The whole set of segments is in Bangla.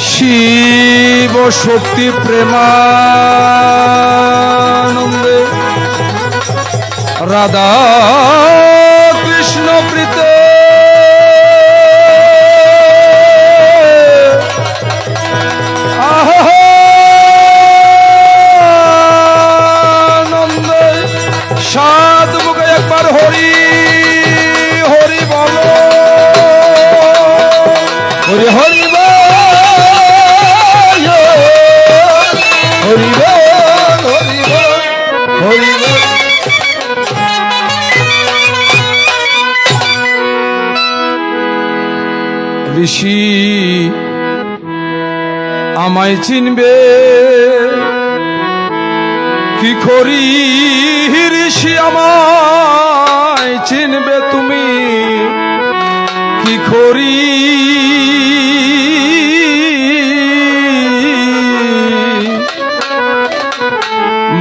শিব শক্তি প্রেমানন্দে রাধা কৃষ্ণ প্রীতে আনন্দে সাত মুখে একবার হরি হরি বলো হরি হরি হরি হরি হরি ঋষি আমায় চিনবে কি করি ঋষি আমায় চিনবে তুমি কি করি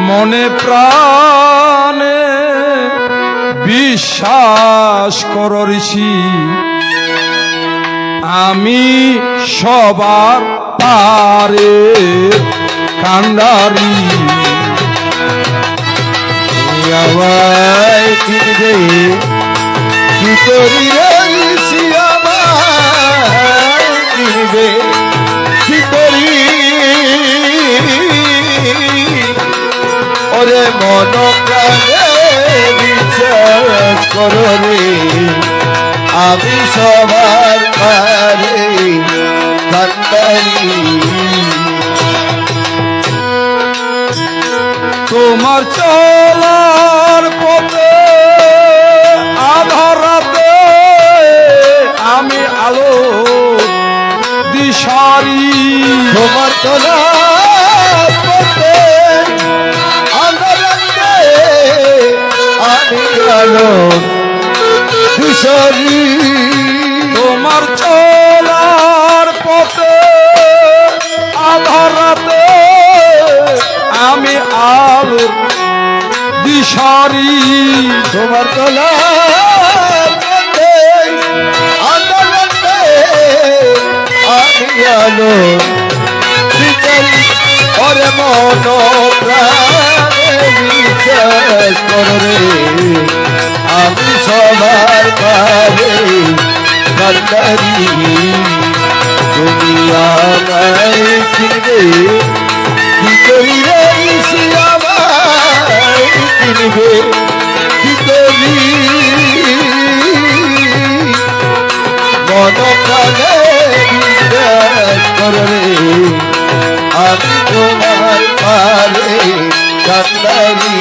মনে প্রাণে বিশ্বাস কর ঋষি আমি সবার পারে কান্ডারি আমায় চিনবে কি করি ঋষি আমায় চিনবে কি করি ওরে মন প্রাণে বিশ্বাস করো রে আমি সবার পারে কান্ডারি তোমার চলার পথে আধার রাতে আমি আলো দিশারি তোমার চলার পথে আধার রাতে আমি আলো দিশারি তোমার চলার পথে আধার রাতে আমি আলো দিশারি তোমার চলার পথে আধার রাতে আমি আলো দিশারি ওরে মন প্রাণে বিশ্বাস করো রে আমি সবার পারে কান্ডারি তুমি আমায় চিনবে কি করি রে ঋষি আমায় চিনবে কি করি মন প্রাণে বিশ্বাস করো রে আমি তোমার পারে কান্ডারি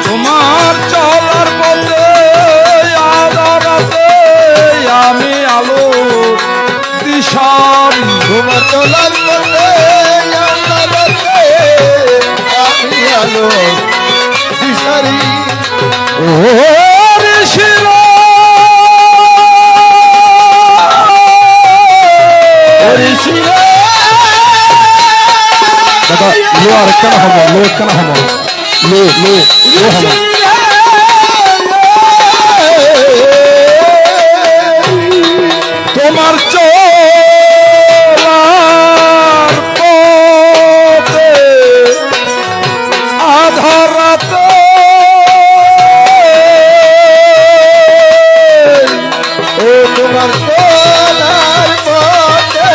তোমার চলার পথে আধার রাতে আমি আলো দিশারি তোমার চলার পথে আধার রাতে আমি আলো দিশারি ও ঋষির দাদা লো আরেকটা না হবো লো একটা না হবো লো লো লো হবো তোমার চলার পথে আধার রাতে ও তোমার চলার পথে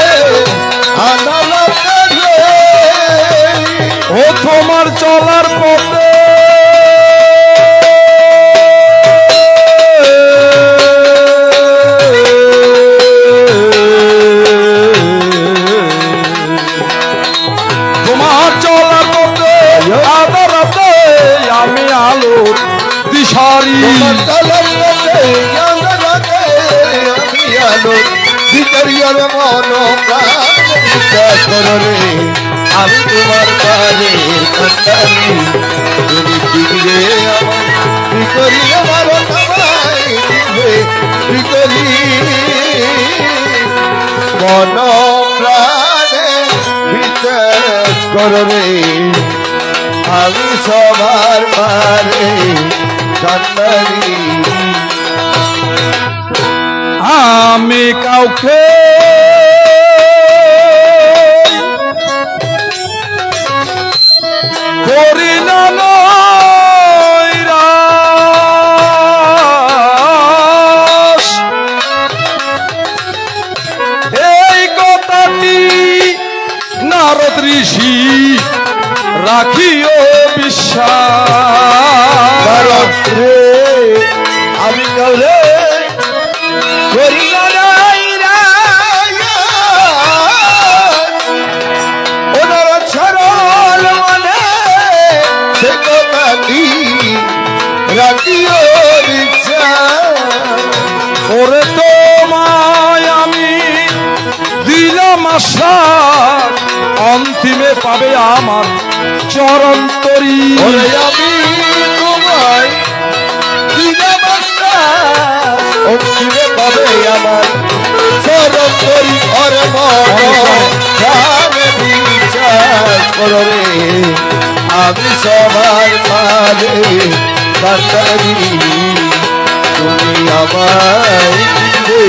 আধার রাতে ও তোমার চলার পথে তোমার চলার পথে আধার রাতে আমি আলো দিশারি তোমার চলার পথে আধার রাতে আমি আলো দিশারি ওরে মন প্রাণে বিশ্বাস করো রে আমি তোমার পারে কান্ডারি তুমি চিনবে আমার কি করি আমার সবাই চিনবে কি করি মন প্রাণে বিশ্বাস করো রে আমি সবার পারে কান্ডারি আমি কাউ কাউকে করি না নৈরাশ। এই কথাটি নারদ ঋষি রাখিও বিশ্বাস। রে আমি কাউরে করি না ওনারা সরল মানে সে কথাটি রাখিও বিশ্বাস। ওরে তোমায় আমি দিলাম আশ্বাস, অন্তিমে পাবে আমার চরণ তরি। ওরে আমি তোমায় দিলাম আশ্বাস, অন্তিমে পাবে আমার চরণ তরি। ওরে মনে বিশ্বাস করো রে, আমি সবার মাঝে কান্দারি। তুমি আমায় দিবে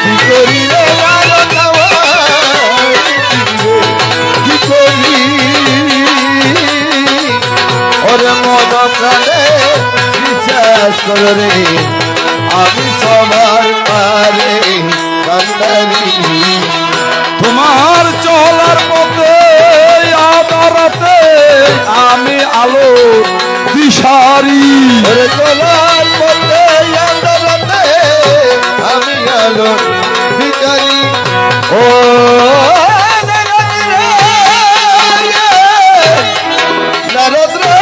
কি করিলে লালন আমায় দিবে কি করি। ওরে মন প্রাণে বিশ্বাস করো রে, আমি সবার পারে কান্দারি। তোমার চলার পথে আদারতে আমি আলো দিশারি। ওরে চলার পথে আন্ধারাতে আমি আলো ভিখারি। ও নারদ রে, নারদ রে,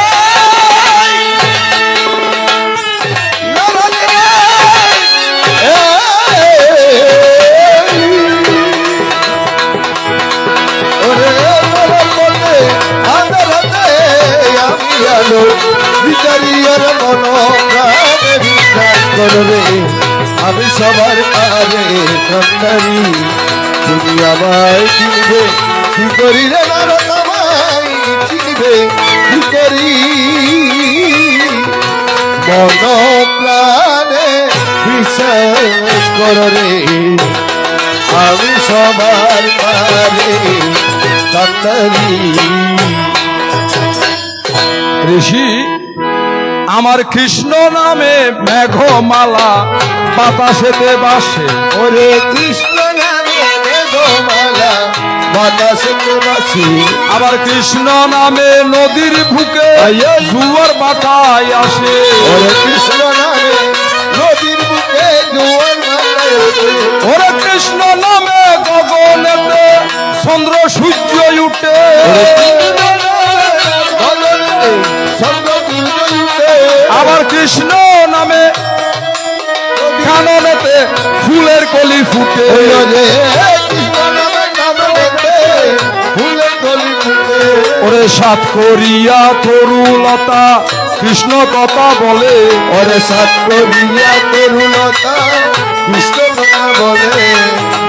ওরে চলার পথে আন্ধারাতে আমি আলো ভিখারি। ওরে মন প্রাণে বিশ্বাস করো রে, আমি সবার পারে কান্দারি। তুমি আমায় চিনবে কি করি রে নারদ আমায় চিনবে কি করি। মন প্রাণে বিশ্বাস করো রে, আমি সবার পারে কান্দারি। ঋষি আমার কৃষ্ণ নামে মেঘমালা বাতাসেতে বাসে। ওরে কৃষ্ণ নামে মেঘমালা বাতাসেতে বাসি। আবার কৃষ্ণ নামে নদীর বুকে জুয়ার বাটায় আসে। ওরে কৃষ্ণ নামে নদীর বুকে জোয়ার ভাটায় ওঠে। ওরে কৃষ্ণ নামে গগনেতে চন্দ্র সূর্য উঠে। ওরে কৃষ্ণ নামে গগনেতে চন্দ্র সূর্য উঠে। আবার কৃষ্ণ নামে কাননেতে ফুলের কলি ফুটে। ওরে কৃষ্ণ নামে কাননেতে ফুলের কলি ফুটে। ওরে সাত করিয়া তরুলতা কৃষ্ণ কথা বলে। ওরে সাত করিয়া তরুলতা কৃষ্ণ কথা বলে।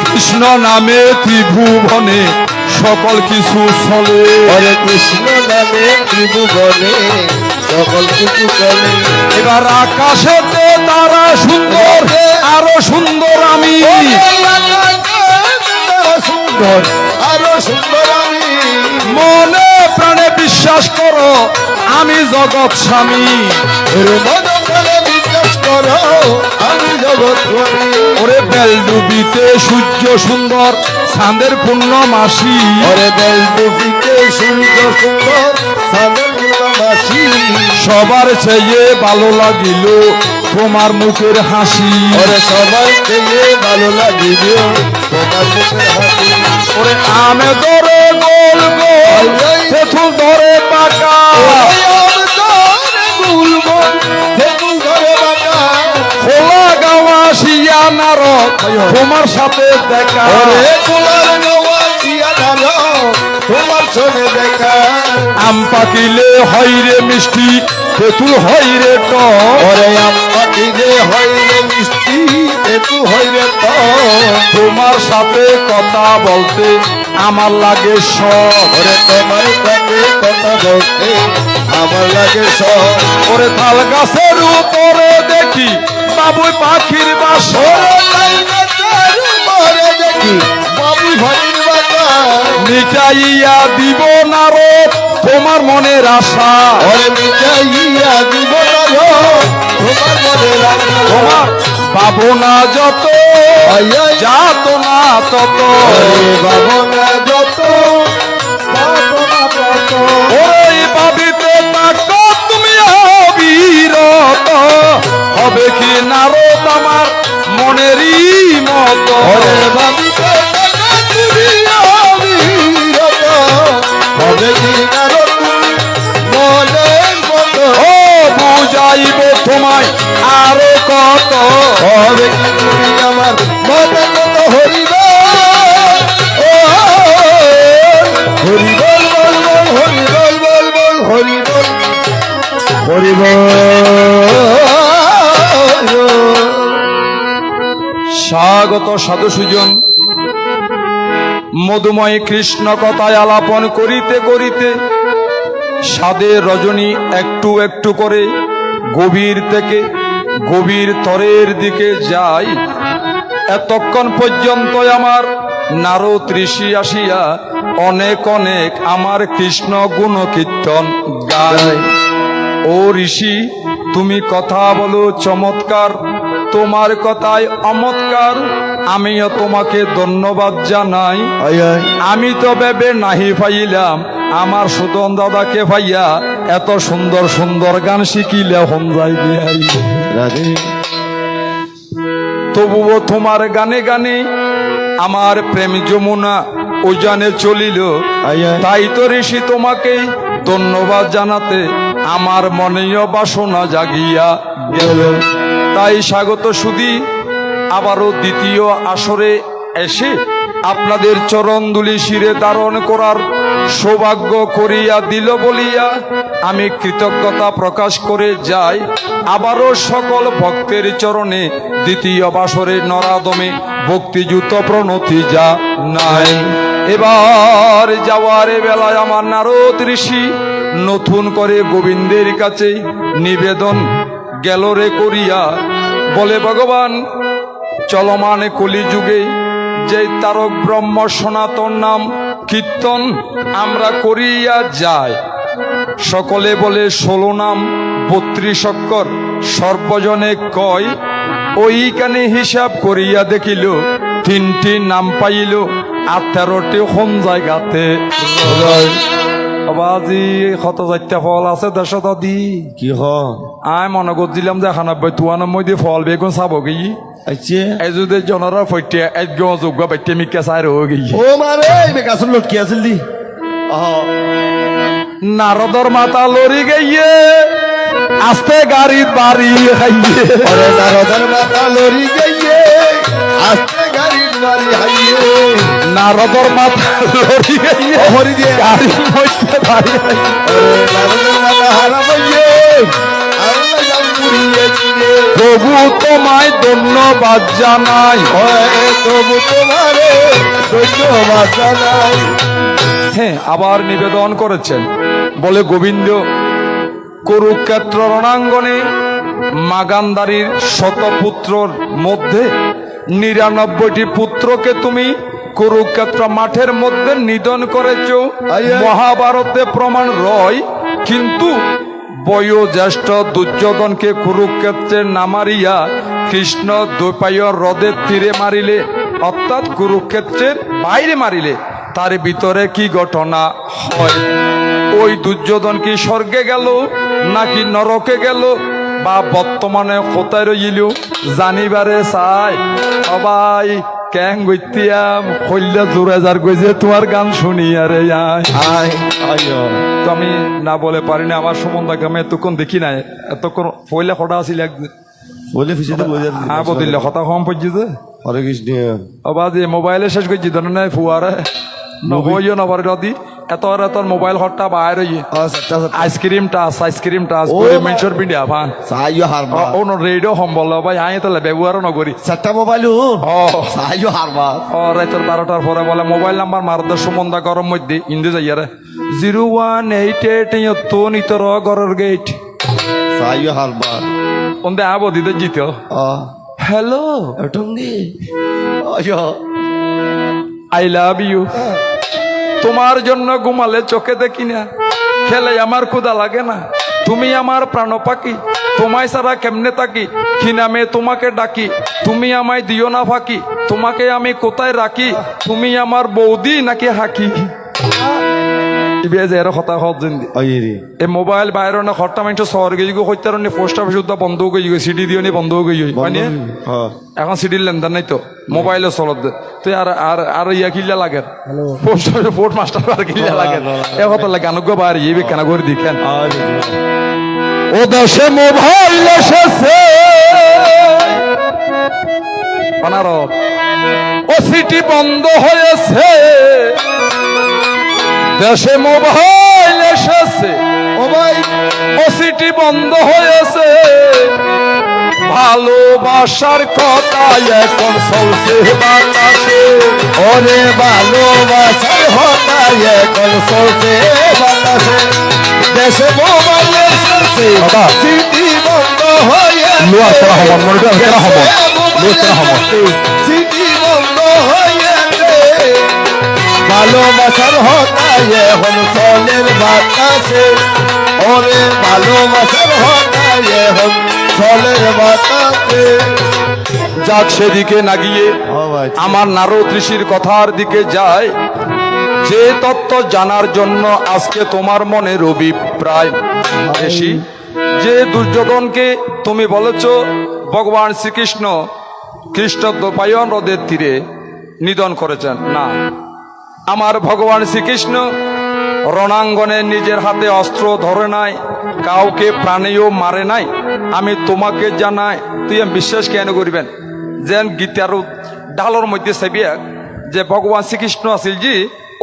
কৃষ্ণ নামে ত্রিভুবনে সকল কিছু চলে। ওরে কৃষ্ণ নামে ত্রিভুবনে সকল কিছু চলে। এবার আকাশেতে তারা সুন্দর, আরো সুন্দর আমি। সুন্দর আরো সুন্দর আমি। মনে প্রাণে বিশ্বাস করো আমি জগৎ স্বামী। ওরে মন প্রাণে বিশ্বাস করো আমি জগৎ স্বামী। ওরে বেল ডুবিতে সূর্য সুন্দর চাঁদের পূর্ণমাসী। ওরে বেল ডুবিতে সূর্য সুন্দর চাঁদের পূর্ণমাসী। সবার চেয়ে ভালো লাগিল তোমার মুখের হাসি। ওরে সবাই পেয়ে ভালো লাগিল তোমার মুখের হাসি। ওরে আমে ধরে গোল গোল তেঁতুল ধরে পাকা। খোলা গাওয়া শিয়া নারদ তোমার সাথে দেখা। তোমার সঙ্গে দেখা। আম পাকিলে হয় রে মিষ্টি, তেঁতুল হয় রে টক। ওরে আম পাকিলে হয় রে মিষ্টি, তেঁতুল হয় রে টক। তোমার সাথে কথা বলতে আমার লাগে শখ। ওরে তোমার সাথে কথা বলতে আমার লাগে শখ। ওরে তাল গাছের উপরে দেখি বাবুই পাখির বাসা। ওরে তাল গাছের কি বাবু ঘরের বাতা মিটাইয়া দিব না রে তোমার মনের আশা ওরে মিটাইয়া দিব না গো তোমার মনের আশা তোমার পাবো না যত যাত না তত বাবু না যত পাবো না তত ওই পাবিতে থাকো তুমি অবিরত হবে কি নারদ আমার মনেরই মত ওরে ভাবিতে থাকো তুমি অবিরত হবে কি নারো তুমি মনের মতো ও বুঝাইব তোমায় আরো কত হবে কি তুমি আমার মনের মতো হরিব ও হরি বল বল বল হরি বল বল বল হরি বল হরি বল স্বাগত সাধু সুজন মধুময় কৃষ্ণ কথায় আলাপন করিতে করিতে সাদের রজনী একটু একটু করে গভীর থেকে গভীর তরের দিকে যায় এতক্ষণ পর্যন্ত আমার নারদ ঋষি আসিয়া অনেক অনেক আমার কৃষ্ণ গুণ কীর্তন গায় ও ঋষি তুমি কথা বলো চমৎকার তোমার কথায় অমৎকার আমিও তোমাকে ধন্যবাদ জানাই আয় আয় আমি তো ভেবে নাহি পাইলাম আমার সুদন দাদাকে ভাইয়া এত সুন্দর সুন্দর গান শিখিলে হন যাই গিয়াই রাধে তবুও তোমার গানে গানে আমার প্রেম যমুনা উজানে চলিল আয় আয় তাই তো ঋষি তোমাকে ধন্যবাদ জানাতে আমার মনেও বাসনা জাগিয়া গেল তাই স্বাগত সুধী আবারও দ্বিতীয় আসরে এসে আপনাদের চরণ দুলি শিরে ধারণ করার সৌভাগ্য করিয়া দিল বলিয়া আমি কৃতজ্ঞতা প্রকাশ করে যাই আবারও সকল ভক্তের চরণে দ্বিতীয় বাসরে নরাদমে ভক্তিযুত প্রণতি যা নাই এবার যাওয়ার বেলায় আমার নারদ ঋষি নতুন করে গোবিন্দের কাছে নিবেদন গেল রে করিয়া বলে ভগবান চলমান কলিযুগে যে তারক ব্রহ্ম সনাতন নাম কীর্তন আমরা করিয়া যাই সকলে বলে 16 নাম 32 অক্ষর সর্বজনে কয় ওইখানে হিসাব করিয়া দেখিল 3টি নাম পাইল 18টি কোন জায়গাতে বাজি কত যাইতে ফল আছে 10 দি কি হ আয় মনে করছিলাম যে 91 দিয়ে ফল বেগুন চাব গিয়ে আইছে এই যদি জনরা ফৈটে একগ যোগ্য বাইটে মিকা চাই রয়ে গিয়ে ও মারে বেকাসুর লটকি আছিল দি নারদর মাথা লড়ি গিয়ে আস্তে গাড়ির বাড়ি খাইয়ে ওরে নারদার মাথা লরি গইয়ে আস্তে গাড়ির বাড়ি হাইয়ে নারদর মাথা লড়ি গিয়ে হরি দিয়ে গাড়ির মধ্যে বাড়ি খাইয়ে ওরে নারদার মাথা হারাবইয়ে আল্লাহ জামুরিয়ে দিলে প্রভু তোমায় ধন্যবাদ জানাই ওরে তবু তোমারে ধন্যবাদ জানাই হ্যাঁ আবার নিবেদন করেছেন বলে গোবিন্দ কুরুক্ষেত্র রণাঙ্গনে মাগান্ধারীর 100 পুত্রর মধ্যে 99টি পুত্রকে তুমি কুরুক্ষেত্র মাঠের মধ্যে নিধন করেছ মহাভারতে প্রমাণ রয় কিন্তু বয়োজ্যেষ্ঠ দুর্যোধনকে কুরুক্ষেত্রে না মারিয়া কৃষ্ণ দ্বৈপায়ন হ্রদের তীরে মারিলে অর্থাৎ কুরুক্ষেত্রের বাইরে মারিলে তার ভিতরে কি ঘটনা হয় ওই দুর্যোধন কি স্বর্গে গেল নাকি নরকে গেল বা বর্তমানে কোথায় রইল জানিবারে চাই সবাই ক্যাং গইতিয়াম কইলে জোরে যার গইছে তোমার গান শুনি আরে আয় আয় তো আমি না বলে পারি না আমার সম্বন্ধে আমি এতক্ষণ দেখি নাই এতক্ষণ পয়লা খটা আছিল বলে ফিসে তো বোঝা হ্যাঁ বদিল্লা কথা কম পড়ছে হরে কৃষ্ণ আবার যে মোবাইলে শেষ করছি ধরে নাই ফুয়ারে নবইও নবার নদী এত এত মোবাইল হটটা বাইরে আইসক্রিম টাচ ও মেনশন পিন্ডিয়া ভান সাইও হারবা ও রেডিও সম্বল ভাই আই তাহলে ব্যবহার নকরি সাতটা মোবাইল ও সাইও হারবা ও রাতের 12টার পরে বলে মোবাইল নাম্বার মারদের সম্বন্ধা গরম মধ্যে ইন্দু যাইয়ারে 0188 তো নিতর গরর গেট সাইও হারবা ওন্দে আবো দিতে জিত ও হ্যালো এটঙ্গি আয় আই লাভ ইউ। তোমার জন্য ঘুমালে চোখে দেখি না, খেলে আমার ক্ষুধা লাগে না, তুমি আমার প্রাণ পাখি, তোমায় ছাড়া কেমনে থাকি, কি নামে তোমাকে ডাকি, তুমি আমায় দিও না ফাঁকি, তোমাকে আমি কোথায় রাখি, তুমি আমার বৌদি নাকি হাকি। এর কথা এই মোবাইল বাইরে না খরটা মাইন্ট শহর গিয়ে হইতে পোস্ট অফিস বন্ধ হয়ে গিয়ে সিডি দিয়ে বন্ধ হয়ে গিয়ে মানে এখন সিডির লেনদেন নাই তো মোবাইলে চলত তুই আর আর আর ইয়া কিল্লা লাগে পোস্ট অফিস পোস্ট মাস্টার আর কিল্লা লাগে এ কথা লাগে আনুগ্য বাইরে ইয়ে কেন করে দিকেন ও দেশে মোবাইল এসেছে অনারব ও সিটি বন্ধ হয়েছে দেশে মোবাইল এসেছে ও সিটি বন্ধ হয়েছে ভালোবাসার কথা এখন চলছে বাতাসে ওরে ভালোবাসার কথা এখন চলছে বাতাসে দেশে মোবাইল এসেছে সিটি বন্ধ হয়ে সিটি বন্ধ হয়েছে ভালোবাসার হতায় এখন চলের বাতাসে ওরে ভালোবাসার হতায় এখন চলের বাতাসে যাক সেদিকে না গিয়ে আমার নারদ ঋষির কথার দিকে যায় যে তত্ত্ব জানার জন্য আজকে তোমার মনের অভিপ্রায় ঋষি যে দুর্যোধনকে তুমি বলেছ ভগবান শ্রীকৃষ্ণ কৃষ্ণদ্বৈপায়ন হ্রদের তীরে নিধন করেছেন না আমার ভগবান শ্রীকৃষ্ণ রণাঙ্গনে নিজের হাতে অস্ত্র ধরে নাই কাউকে প্রাণেও মারে নাই আমি তোমাকে জানাই তুই বিশ্বাস কেন করবেন যেন গীতার ডালর মধ্যে সেবিয়া যে ভগবান শ্রীকৃষ্ণ আছিল যে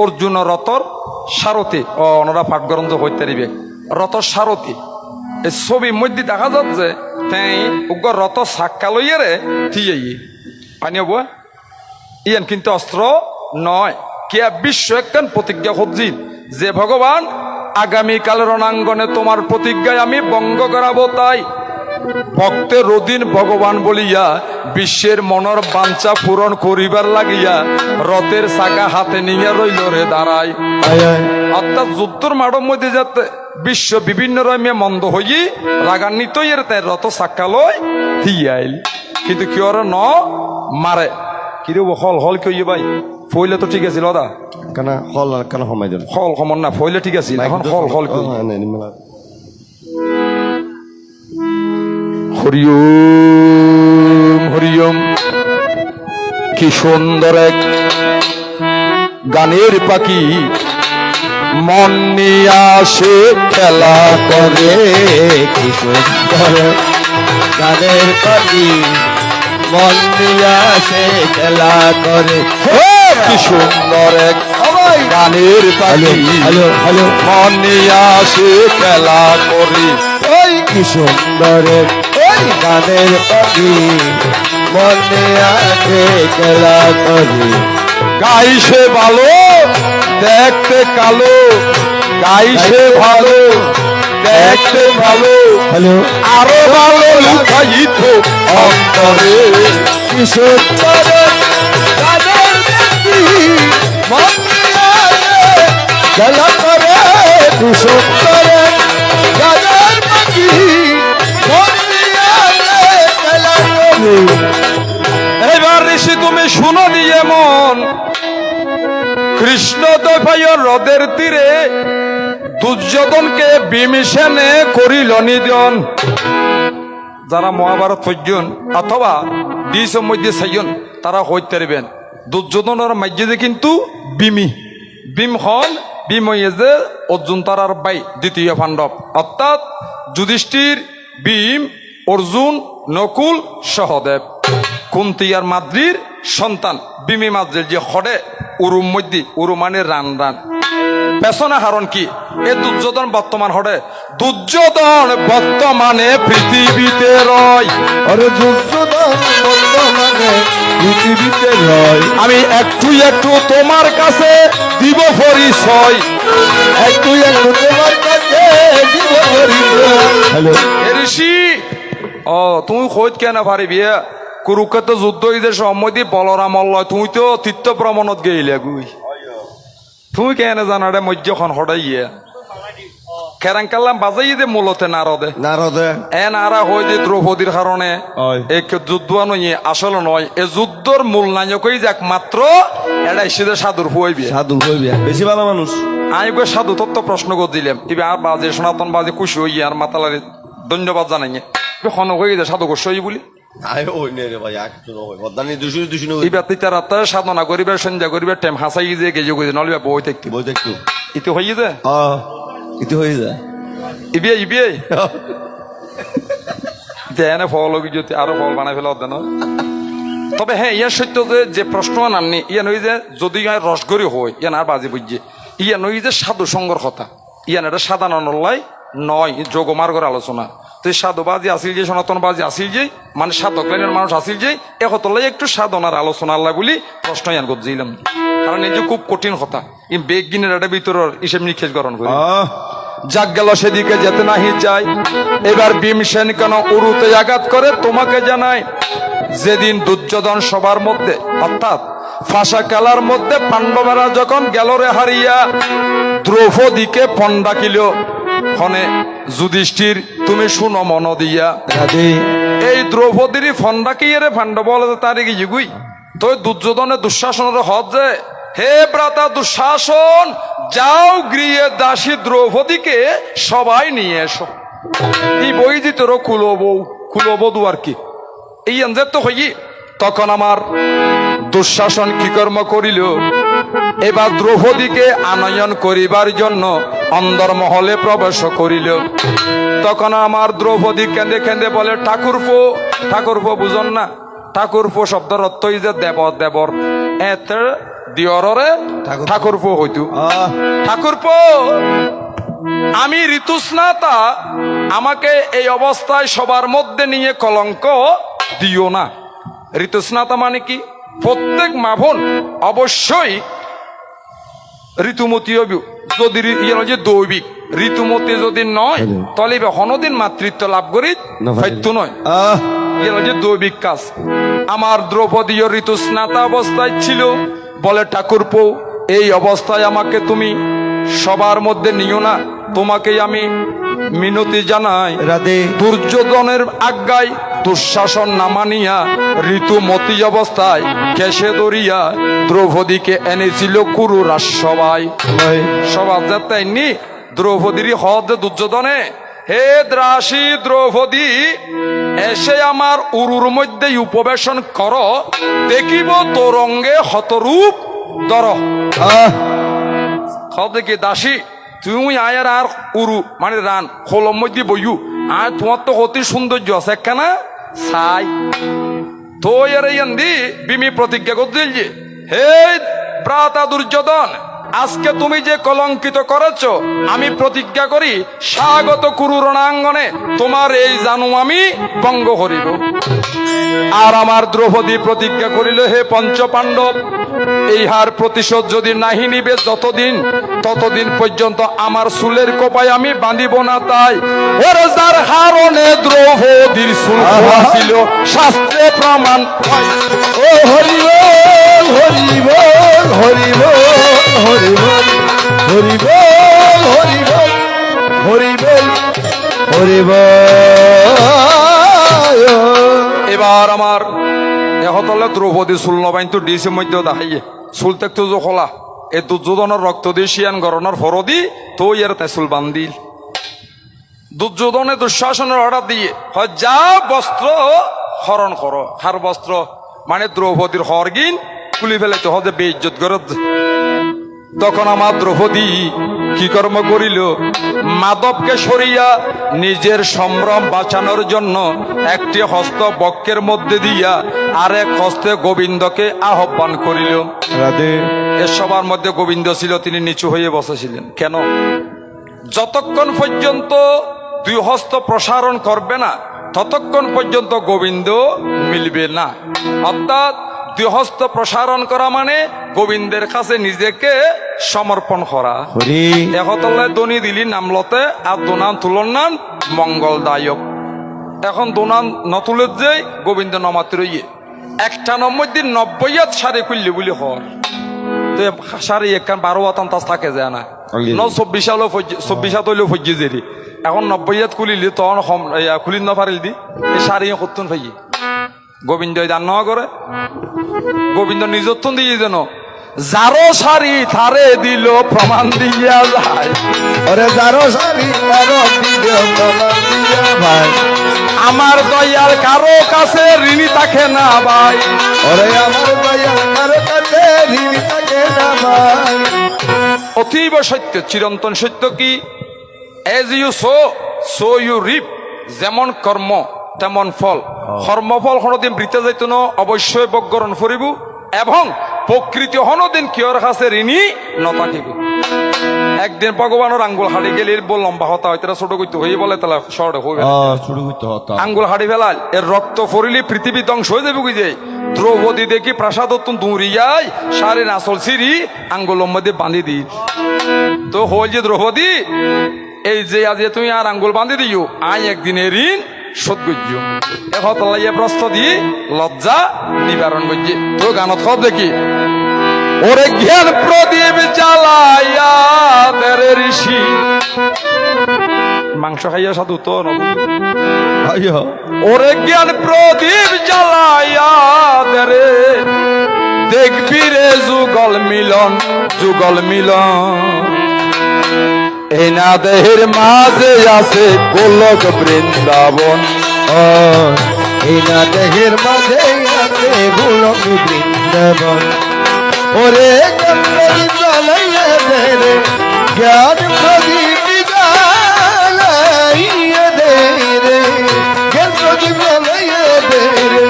অর্জুন রথর সারথি ও ওনারা পাঠগ্রন্থ হইতে পারিবে রথর সারথি এই ছবির মধ্যে দেখা যাচ্ছে তাই উগ্র রথ সাক্কা লইয়ে রে থিয়ে পানি হবো ইয়ান কিন্তু অস্ত্র নয় কে বিশ্ব একখান প্রতিজ্ঞা হচ্ছি যে ভগবান আগামীকাল রণাঙ্গনে তোমার প্রতিজ্ঞায় আমি ভঙ্গ করাবো তাই ভক্তের রদিন ভগবান বলিয়া বিশ্বের মনের বাঞ্ছা পূরণ করিবার লাগিয়া রথের চাকা হাতে নিয়ে রইল রে দাঁড়ায় অর্থাৎ যুদ্ধর মাঠের মধ্যে যাতে বিশ্ব বিভিন্ন রমে মন্দ হই রাগান্বিত এর তাই রথ চাক্কা লয় থিয়ে আইল কিন্তু কি ওরা ন মারে কিরে হল হল কি ভাই ফইলে তো ঠিক আছিল দা কেন হল কেন সময় দিল হল সমন না ফইলে ঠিক আছে এখন হল হল কি হরিওম হরিওম কি সুন্দর এক গানের পাখি মন নিয়ে আসে খেলা করে কি সুন্দর গানের পাখি মন নিয়ে আসে খেলা করে কি সুন্দর এক গানের পাখি মন নিয়ে আসে খেলা করে ওই কি সুন্দর ওই গানের পাখি মন নিয়ে আসে খেলা করে গাইছে ভালো দেখতে কালো গাইছে ভালো দেখতে ভালো আরো ভালো লুকায়িত অন্তরে কি সুন্দর গানের পাখি মন নিয়ে আসে খেলা করে কি সুন্দর গানের পাখি মন নিয়ে আসে খেলা করে এবার ঋষি তুমি শুনো দিয়ে মন কৃষ্ণ দ্বৈপায়ন হ্রদের তীরে দুর্যোধনকে বিমিশেনে করিল নিধন যারা মহাভারত পর্যন্ত অথবা ডিসের মধ্যে সাইন তারা হইতে পারবেন দুর্যোধনের মাঝে কিন্তু বিম হন বিম হইয়ে অর্জুন তারার বাই দ্বিতীয় পাণ্ডব অর্থাৎ যুধিষ্ঠির ভীম অর্জুন নকুল সহদেব কুন্তি আর মাদ্রির সন্তান বিমি মাদ্রির যে হডে উরুম মধ্যে উরুমানে রান রান পেছনে হারণ কি এ দুর্যোধন বর্তমান হডে দুর্যোধন বর্তমানে পৃথিবীতে রয় আরে দুর্যোধন বর্তমানে পৃথিবীতে রয় আমি একটু একটু তোমার কাছে দিব পরিচয় একটু একটু তোমার কাছে দিব পরিচয় হ্যালো ঋষি ও তুমি কইত কেন পারিবি কুরুক্ষেত্র যুদ্ধ হইতে সময় দিয়ে বলরাম লয় তুই তো তীর্থ ভ্রমণত গেইলে গুই তুই কেন জানারে মধ্যখন হঠাইয়া কেরাং কাল্লাম বাজাই দে মূলতে নারদে নারদে এ নারা হয় যে দ্রৌপদীর কারণে হয়। এই যুদ্ধ নয় আসলে নয় এ যুদ্ধর মূল নায়কই যে একমাত্র এটা এসে সাধুর হুয়াইবে সাধু হইবে বেশি ভালো মানুষ আমি কই সাধু তত্ত্ব প্রশ্ন করে দিলাম এবার আর বাজে সনাতন বাজে খুশি হই আর মাতালারে ধন্যবাদ জানাই খন হয়ে যায় সাধু গোস্বই বলি আয় ওই নে রে ভাই একটু নয় বদানি দুশো এবার তিতা রাত্রে সাধনা করিবে সন্ধ্যা করিবে টাইম হাসাই যে গেজে গেজে নলিবা বই থাকতে বই দেখতো ইতে হয়ে যায় ইতি হয়ে যায় ইবিয়ে ইবিয়ে এনে ফল যদি আরো ফল বানাই ফেলা দেন তবে হ্যাঁ ইয়ার সত্য যে প্রশ্ন নামনি ইয়া নই যে যদি রসগরি হয় ইয়ান আর বাজি বুঝছে ইয়া নই যে সাধু সঙ্গর কথা ইয়ান এটা সাধারণ লাই নয় যোগমার্গর আলোচনা তো এই সাধুবাজি আসিল যে সনাতনবাজি আসিল যে মানে সাধক লাইনের মানুষ আসিল যে একতলাই একটু সাধনার আলোচনা আল্লাহ বলি প্রশ্ন ইয়ান করছিলাম কারণ এই যে খুব কঠিন কথা ই বেগিনের একটা ভিতরের হিসেব নিক্ষেপ গ্রহণ করি যাক গেল সেদিকে যেতে নাহি চাই এবার ভীমসেন কেন উরুতে আঘাত করে তোমাকে জানাই যেদিন দুর্যোধন সবার মধ্যে অর্থাৎ ফাঁসা খেলার মধ্যে পাণ্ডবেরা যখন গেল রে হারিয়া দ্রৌপদীকে ফোন ডাকিল ফোনে যুধিষ্ঠির তুমি শুনো মন দিয়া এই দ্রৌপদীর ফোন ডাকিয়ে রে পাণ্ডব বলে তার কি গুই তো দুর্যোধনের দুঃশাসনের হদ যে হে ব্রাতা দুঃশাসন যাও গৃহে দাসী দ্রৌপদীকে সবাই নিয়ে এসো এই বই দিত খুলবধু আর কি এই আনজার তো হই তখন আমার দুঃশাসন কি কর্ম করিল এবার দ্রৌপদীকে আনয়ন করিবার জন্য অন্দরমহলে প্রবেশ করিল তখন আমার দ্রৌপদী কেঁদে কেঁদে বলে ঠাকুরপো বুঝন না ঠাকুরপো শব্দের অর্থই যে দেবর এতে দিয়রে ঠাকুরপো হইতো ঠাকুরপো আমি ঋতুস্নাতা আমাকে এই অবস্থায় সবার মধ্যে নিয়ে কলঙ্ক দিও না ঋতুস্নাতা মানে কি প্রত্যেক মাভন অবশ্যই ঋতুমতি হবি যদি যে দৈবিক ঋতুমতি যদি নয় তাহলে হনদিন মাতৃত্ব লাভ করি হয়তো নয় যে দৈবিক কাজ আমার দ্রৌপদীয় ঋতুস্নাতা অবস্থায় ছিল বলে ঠাকুরপো এই অবস্থায় আমাকে তুমি সবার মধ্যে নিও না তোমাকেই আমি মিনতি জানাই দুর্যোধনের আজ্ঞায় দুঃশাসন না মানিয়া ঋতুমতি অবস্থায় কেশে দরিয়া দ্রৌপদীকে এনেছিল কুরু রাজসভায় সবার যাত্রাইনি দ্রৌপদীর হদ দুর্যোধনে হে দ্রাসী দ্রৌপদী এসে আমার উরুর মধ্যে উপবেশন কর দেখিব তোরঙ্গে হতরূপ দর দেখি দাসী তুই আয়ার আর উরু মানে রান খোলম মধ্যে বইয়ু আর তোমার তো অতি সৌন্দর্য আছে একখানা ছাই তো এর দি বিমি প্রতিজ্ঞা করছিল যে হে ভ্রাতা দুর্যোধন আজকে তুমি যে কলঙ্কিত করেছ আমি প্রতিজ্ঞা করি স্বাগত কুরু রণাঙ্গনে তোমার এই জানু আমি ভঙ্গ করিব আর আমার দ্রৌপদী প্রতিজ্ঞা করিল হে পঞ্চ পাণ্ডব এই হার প্রতিশোধ যদি নাহি নিবে ততদিন পর্যন্ত আমার চুলের কোপায় আমি বাঁধিব না তাই ওর যার হারণে দ্রৌপদীর চুল ছিল শাস্ত্রে প্রমাণ ও হরি বল হরি বল হরি বল হরি বল হরি বল হরি বল হরি বল হরি বল এবার আমার এহতলে দ্রৌপদী চুল নবাইন তো ডিসের মধ্যে দেখাইয়ে চুল দেখতো যে খোলা এই দুর্যোধনের রক্ত দিয়ে শিয়ান গরনার ফরদি তো এর তাই চুল বান্ধিল দুর্যোধনে দুঃশাসনের অর্ডার দিয়ে হয় যা বস্ত্র হরণ করো হার বস্ত্র মানে দ্রৌপদীর হরগিন খুলি ফেলাইতে হতে বেইজ্জত করে তখন আমার দ্রৌপদী কি কর্ম করিল মাধবকে সরিয়া নিজের সম্ভ্রম বাঁচানোর জন্য একটি হস্ত বক্ষের মধ্যে দিয়া আরেক হস্তে গোবিন্দকে আহ্বান করিল এ সবার মধ্যে গোবিন্দ ছিল তিনি নিচু হয়ে বসেছিলেন কেন যতক্ষণ পর্যন্ত দুই হস্ত প্রসারণ করবে না ততক্ষণ পর্যন্ত গোবিন্দ মিলবে না অর্থাৎ দুই হস্ত প্রসারণ করা মানে গোবিন্দের কাছে নিজেকে সমর্পণ করা একতলায় দনি দিলি নামলতে আর দোনাম তুলন নাম মঙ্গলদায়ক এখন দোনান নতুলের যে গোবিন্দ নমাতে রইয়ে একটা নম্বর দিন 90 সারে খুললে বলি হর তো সারে একখান 12 তাস থাকে যায় না 24 সালও 24 হইলেও ফজ্জি জেরি এখন 90 খুলিলি তখন খুলিন না পারিল দি এই সারি কত্তুন ফাইয়ে গোবিন্দ দান ন করে গোবিন্দ নিজত্বন দিয়ে যেন যারো সারি থারে দিল প্রমাণ দিয়া যায় ওরে যারো সারি তারো দিও প্রমাণ দিয়া ভাই আমার দয়াল কারো কাছে ঋণী থাকে না ভাই ওরে আমার দয়াল কারো কাছে ঋণী থাকে না ভাই অতীব সত্য চিরন্তন সত্য কি as you sow you reap যেমন কর্ম তেমন ফল কর্মফল কোনোদিন বৃতে যাইত না অবশ্যই বগ্রণ ফুরিব এবং প্রকৃতি হনদিন কিয়র কাছে ঋণী নথাকিব একদিন ভগবানের আঙ্গুল হাড়ি গেলে বল লম্বা হতা হয় তারা ছোট করতে হয়ে বলে তাহলে শর্ট হয়ে শুরু করতে হতো আঙ্গুল হাড়ি ফেলাল এর রক্ত ফরিলে পৃথিবী ধ্বংস হয়ে যাবে বুঝে দ্রৌপদী দেখি প্রাসাদ দৌড়িয়াই সারে নাচল সিঁড়ি আঙ্গুলের মধ্যে বাঁধি দি তো হল যে দ্রৌপদী এই যে আজ তুমি আর আঙ্গুল বাঁধি দিও আই একদিনের ঋণ শোধ করছ এখন লাইয়া প্রশ্ন দিয়ে লজ্জা নিবারণ করছে তো গানত সব দেখি ওরে জ্ঞান প্রদীপ জ্বালাইয়া দেরে ঋষি মাংস খাইয়া সাধু তো ওরে জ্ঞান প্রদীপ জ্বালাইয়া দেরে দেখবি রে যুগল মিলন এই না দেহের মাঝে আছে গোলক বৃন্দাবন এই না দেহের মাঝে আছে গোলক বৃন্দাবন ওরে গঙ্গি জ্বালাইয়া দে রে জ্ঞান প্রদীপ জ্বালাইয়া দে রে জ্ঞান প্রদীপ জ্বালাইয়া দে রে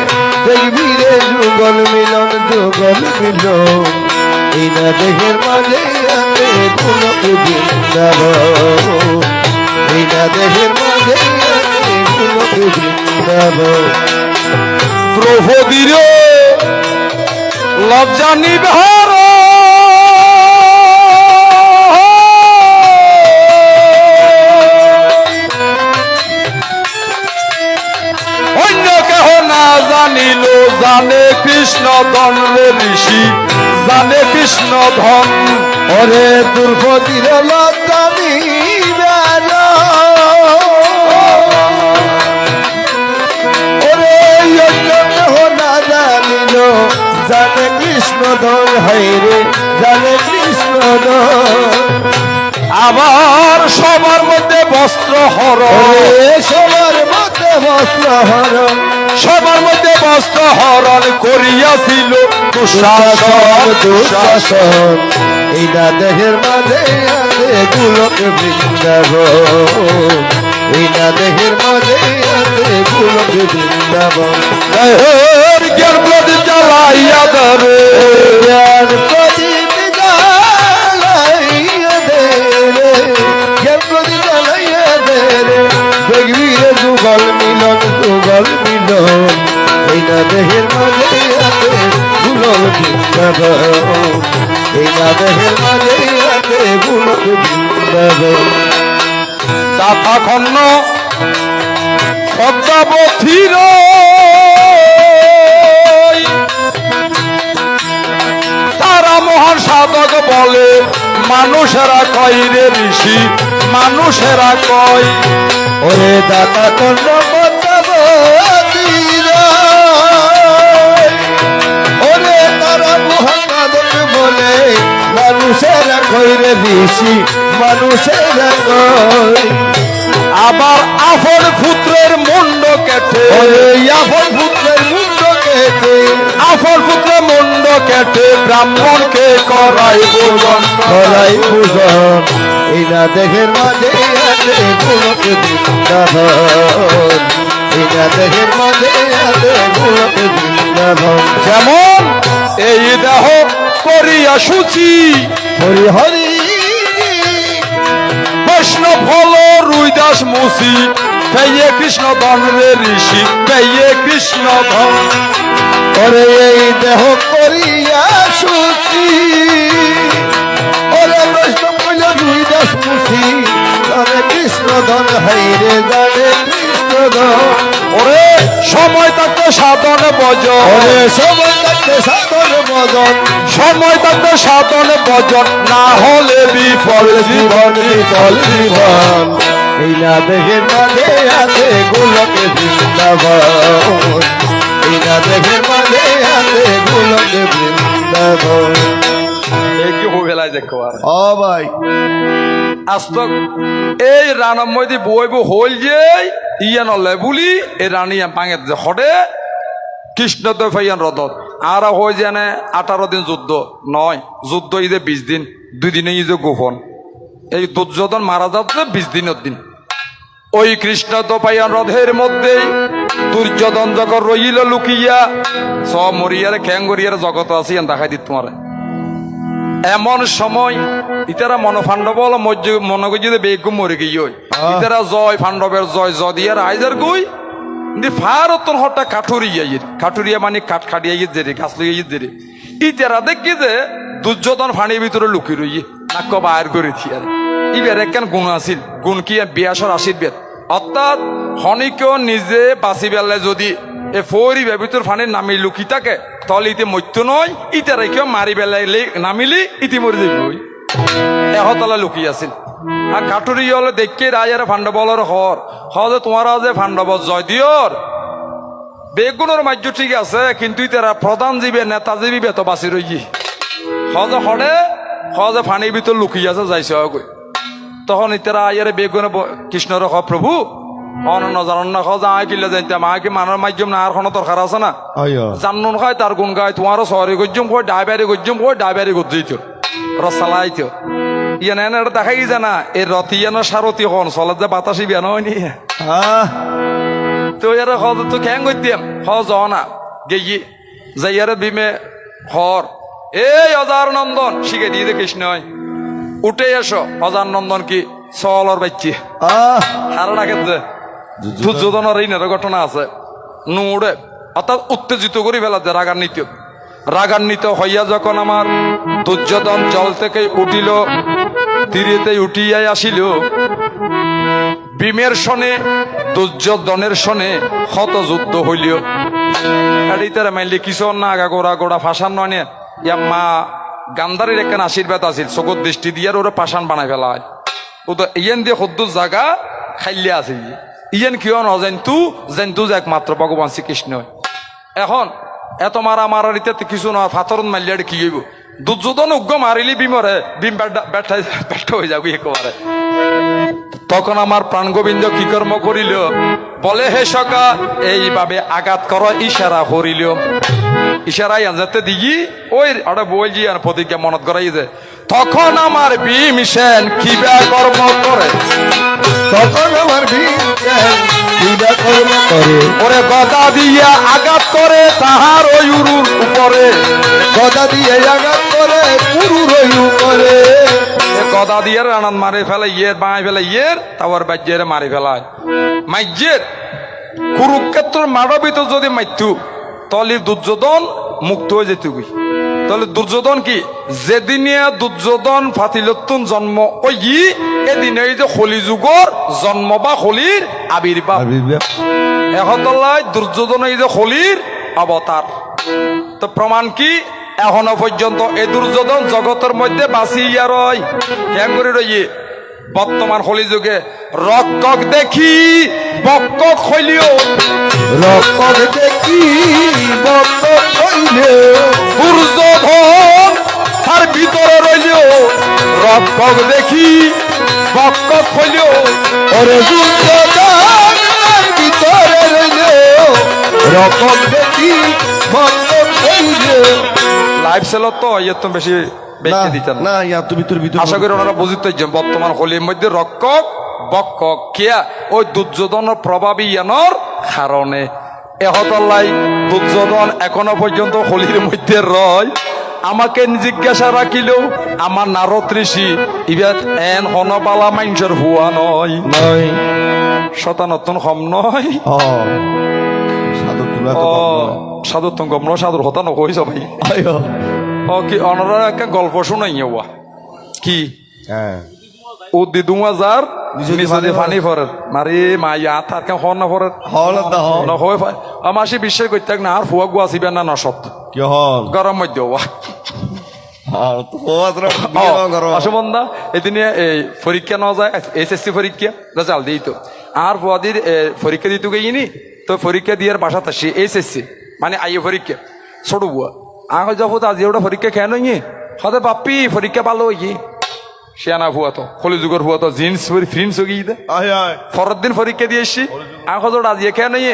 দেখবি রে যুগল মিলন এই না দেহের মাঝে আছে গোলক বৃন্দাবন এই না দেহের মাঝে আছে গোলক বৃন্দাবন দ্রৌপদীর লজ্জা নিবার অন্য কেহ না জানিল জানে কৃষ্ণ ধন রে ঋষি জানে কৃষ্ণ ধন ওরে দ্রৌপদীর লজ্জা নিবার ওরে অন্য কেহ না জানিল জানে কৃষ্ণ ধন হাইরে জানে কৃষ্ণ ধন আবার সবার মধ্যে বস্ত্র হর সবার মধ্যে বস্ত্র হরণ সবার মধ্যে বস্ত্র হরণ করিয়াছিল দুঃশাসন দুঃশাসন এই না দেহের মাঝে আছে গোলক বৃন্দাবন এই না দেহের মাঝে আছে গোলক বৃন্দাবন জ্ঞান প্রদীপ জ্বালাইয়া ধরে জ্ঞান প্রদীপ জ্বালাইয়া দে রে জ্ঞান প্রদীপ জ্বালাইয়া দে রে দেখবি রে যুগল মিলন এই না দেহের মাঝে আছে গোলক বৃন্দাবন এই না দেহের মাঝে আছে গোলক বৃন্দাবন চাথা খন্ন পদ্মাবতীর তারা মহান সাধক বলে মানুষেরা কয় রে ঋষি মানুষেরা কয় ওরে দাতা কর্ণ পদ্মাবতীর ওরে তারা মহাসাধক বলে মানুষেরা কই রে ঋষি মানুষেরা কই আবার আপন পুত্রের মুন্ড কেটে ওরে আপন পুত্রের মুন্ড কেটে আপন পুত্রের মুন্ড কেটে ব্রাহ্মণকে করাই পূজন এই না দেহের মাঝে আছে গোলক বৃন্দাবন এই না দেহের মাঝে আছে গোলক বৃন্দাবন যেমন এই দেহ করিয়া সূচি হরি হরি বৈষ্ণব হল রুইদাস মুসি পেয়ে কৃষ্ণ ধন রে ঋষি পেয়ে কৃষ্ণ ধন ওরে এই দেহ করিয়া সুচি ওরে বৈষ্ণব হইল রুইদাস মুসি জানে কৃষ্ণ ধন হাইরে জানে কৃষ্ণ ধন সময় থাকতে সাধনে ভজন ওরে সময় থাকতে সাধন বদন সময় থাকতে সাধনে ভজন না হলে বিফল জীবন বিফল জীবন এই না দেখে মাঝে আছে গোলকে বৃন্দাবন এই না দেখে মাঝে আছে গোলকে বৃন্দাবন এই কি হবেলায় দেখো আর ও ভাই আস্ত এই রানম মধ্যে বইব হল যে ইয়া নলে বুলি এই রানী পাঙে যে হডে কৃষ্ণ তো ফাইয়ান রদত আর হয়ে জানে 18 দিন যুদ্ধ নয় যুদ্ধ ইদে 20 দিন 2 দিনে ইজে গোপন এই দুর্যোধন মারা যাচ্ছে 20 দিনের দিন ওই কৃষ্ণ তো পাইয়ান রথের মধ্যে দুর্যোধন যখন রইল লুকিয়া সব মরিয়ারে খ্যাঙ্গরিয়ার জগত আছে দেখাই দিত তোমার এমন সময় ইতারা মনোফাণ্ডব মনে করি যে বেগ মরে গিয়ে ইতারা জয় পাণ্ডবের জয় দিয়ার আইজার গই ফারতন হটা কাঠুরিয়া মানে কাঠ খাটিয়া জেরে গাছ লইয়া জেরে ইতারা দেখি যে দুর্যোধন ফাঁড়ির ভিতরে লুকি রইয়ে নাক বাইর করে থিয়ার ইবার একখান গুণ আছিল গুণ কি বিয়াসর আশীর্বাদ অর্থাৎ হনিকেও নিজে বাঁচি বেলায় যদি এ ফরিবে ভিতর ফাঁড়ির নামি লুকি থাকে তাহলে ইতে মৃত্যু নয় ইতারে কেউ মারি বেলাইলে নামিলি ইতি মরে যাবি এহতলা লুকি আছিল আর কাঠুরি হলে দেখে রাজার ফান্ডবলের হর যে তোমার যে ফান্ডবল জয় দিয়র বেগুনের মার্য ঠিক আছে কিন্তু ইতারা প্রধান জীবে নেতা জীবী বেত বাঁচি রইয়ে যে হরে যে ফানির ভিতর লুকিয়ে আছে যাইছে কই তখন ইতারা আয়ারে বেগুনে কৃষ্ণর হ প্রভু অনন্য জানন না যে আয় কিলে যাইতাম আয় কি মানর মাধ্যম না আর কোনো দরকার আছে না জানুন খায় তার গুণ গায় তোমারও শহরে গজ্জম কয় ডাইবারি গজ্জম কয় ডাইবারি গজ্জিত রসালাইত ইয়ান এনে দেখাই জানা এই রথিয়ানো সারথি হন চলত যে বাতাসি বিয়া হয়নি তো ইয়ারে হ তো ক্যাং গইতাম না গেই যাইয়ারে বিমে হর এই অজার নন্দন শিখে দিয়ে দে কৃষ্ণ উঠে এসো অজার নন্দন কি চলর বাচ্চি হারা ডাকে যে দুর্যোধনের এই ঘটনা আছে নুড়ে অর্থাৎ উত্তেজিত করে ফেলাতে রাগান্বিত হইয়া যখন আমার দুর্যোধন জল থেকে উঠিল তীরেতে উঠিয়াই আসিল ভীমের সনে দুর্যোধনের সনে ক্ষত যুদ্ধ হইল তারা মাইলে কিছু না আগা গোড়া ফাঁসান নয় ইয়া মা গান্ধারের একখান আশীর্বাদ আছিল চকুর দৃষ্টি দিয়ে ওরা পাষাণ বানাই ফেলা হয় ও তো ইয়ান দিয়ে সদ্দুর জায়গা খাইলে আছে ইয়ান কিয় নজেন্তু জেন্তু যে একমাত্র ভগবান শ্রীকৃষ্ণ এখন এত মারামারিতে কিছু নয় ফাথরত মারলে কি হইব দুর্যোধন উগ্র মারিলি বিমরে বিম ব্যর্থ হয়ে যাবি একেবারে তখন আমার প্রাণ গোবিন্দ কি কর্ম করিল বলে হে সকা এইভাবে আঘাত কর ইশারা করিল ইশারাই আনজাতে দিই ওই ওটা বলছি আর প্রতিজ্ঞা মনত করাই যে তখন আমার ভীম সেন কিবা কর্ম করে তখন আমার ভীম কিবা কর্ম করে ওরে গদা দিয়া আঘাত করে তাহার ওই উরুর উপরে গদা দিয়ে আঘাত করে পুরুর উপরে গদা দিয়ে রানান মারে ফেলে ইয়ের বাঁয় ফেলে ইয়ের তারপর বাজ্যের মারি ফেলায় মাইজের কুরুক্ষেত্রের মানবিত যদি মাইত্যু তাহলে দুর্যোধন মুক্ত হয়ে যেত তাহলে দুর্যোধন কি যেদিনে দুর্যোধন ফাতিলতুন জন্ম ওই এদিনে যে হলি যুগর জন্ম বা হলির আবির্ভাব এহতলায় দুর্যোধন এই যে হলির অবতার তো প্রমাণ কি এখনো পর্যন্ত এই দুর্যোধন জগতের মধ্যে বাঁচিয়া রয় কেন করে রইয়ে বর্তমান হলি যুগে রক্ষক দেখি বক্কক হইলিও রক্ষক দেখি বক্কক হইলিও দুর্যোধন তার ভিতরে রইলিও রক্ষক দেখি বক্কক হইলিও ওরে দুর্যোধন তার ভিতরে রইলিও রক্ষক দেখি বক্কক হইলিও লাইভ সেল তো ইয়ে তো বেশি ব্যক্তি দিতেন না ইয়া তুমি তোর ভিতর আশা করি ওনারা বুঝতে বর্তমান হলির মধ্যে রক্ষক বক্ষক কিয়া ওই দুর্যোধনের প্রভাবী ইয়ানোর কারণে এহতলাই দুর্যোধন এখনো পর্যন্ত হলির মধ্যে রয় আমাকে জিজ্ঞাসা রাখিল আমার নারদ ঋষি ইবাদ এন হনবালা মাইন্সের হুয়া নয় নয় শতানতন কম নয় সাধু তুমি সাধুর তো কম নয় সাধুর হতা নকইছ ভাই ও কি অনারা একটা গল্প শুনাই কি হ্যাঁ ও দিদুমাজার নিচে পানি পড়ে মারি মাইয়া তার কেন হর না পড়ে হল দা হল না হয় মাসি বিশ্বাস করতে না আর ফুয়া গুয়া আসিবে না নসত কি হল গরম মধ্যে হওয়া হল তো হওয়ার গরম অসমন্দা এদিনে এই পরীক্ষা নেওয়া যায় SSC পরীক্ষা রেজাল্ট দিই তো আর ফুয়াদির পরীক্ষা দিতে গিয়ে তো পরীক্ষা দিয়ে বাসাতে আসি SSC মানে আইয়ে পরীক্ষা ছোট বুয়া আগে যখন আজ ওটা পরীক্ষা খেয়ে নই হতে বাপ্পি পরীক্ষা ভালো হই শিয়ানা ভুয়া তো হলি যুগের ভুয়া তো জিন্স ফ্রিন্স হয়ে গিয়ে আয় আয় পরের দিন পরীক্ষা দিয়ে এসছি আগে ওটা আজিয়ে খেয়ে নই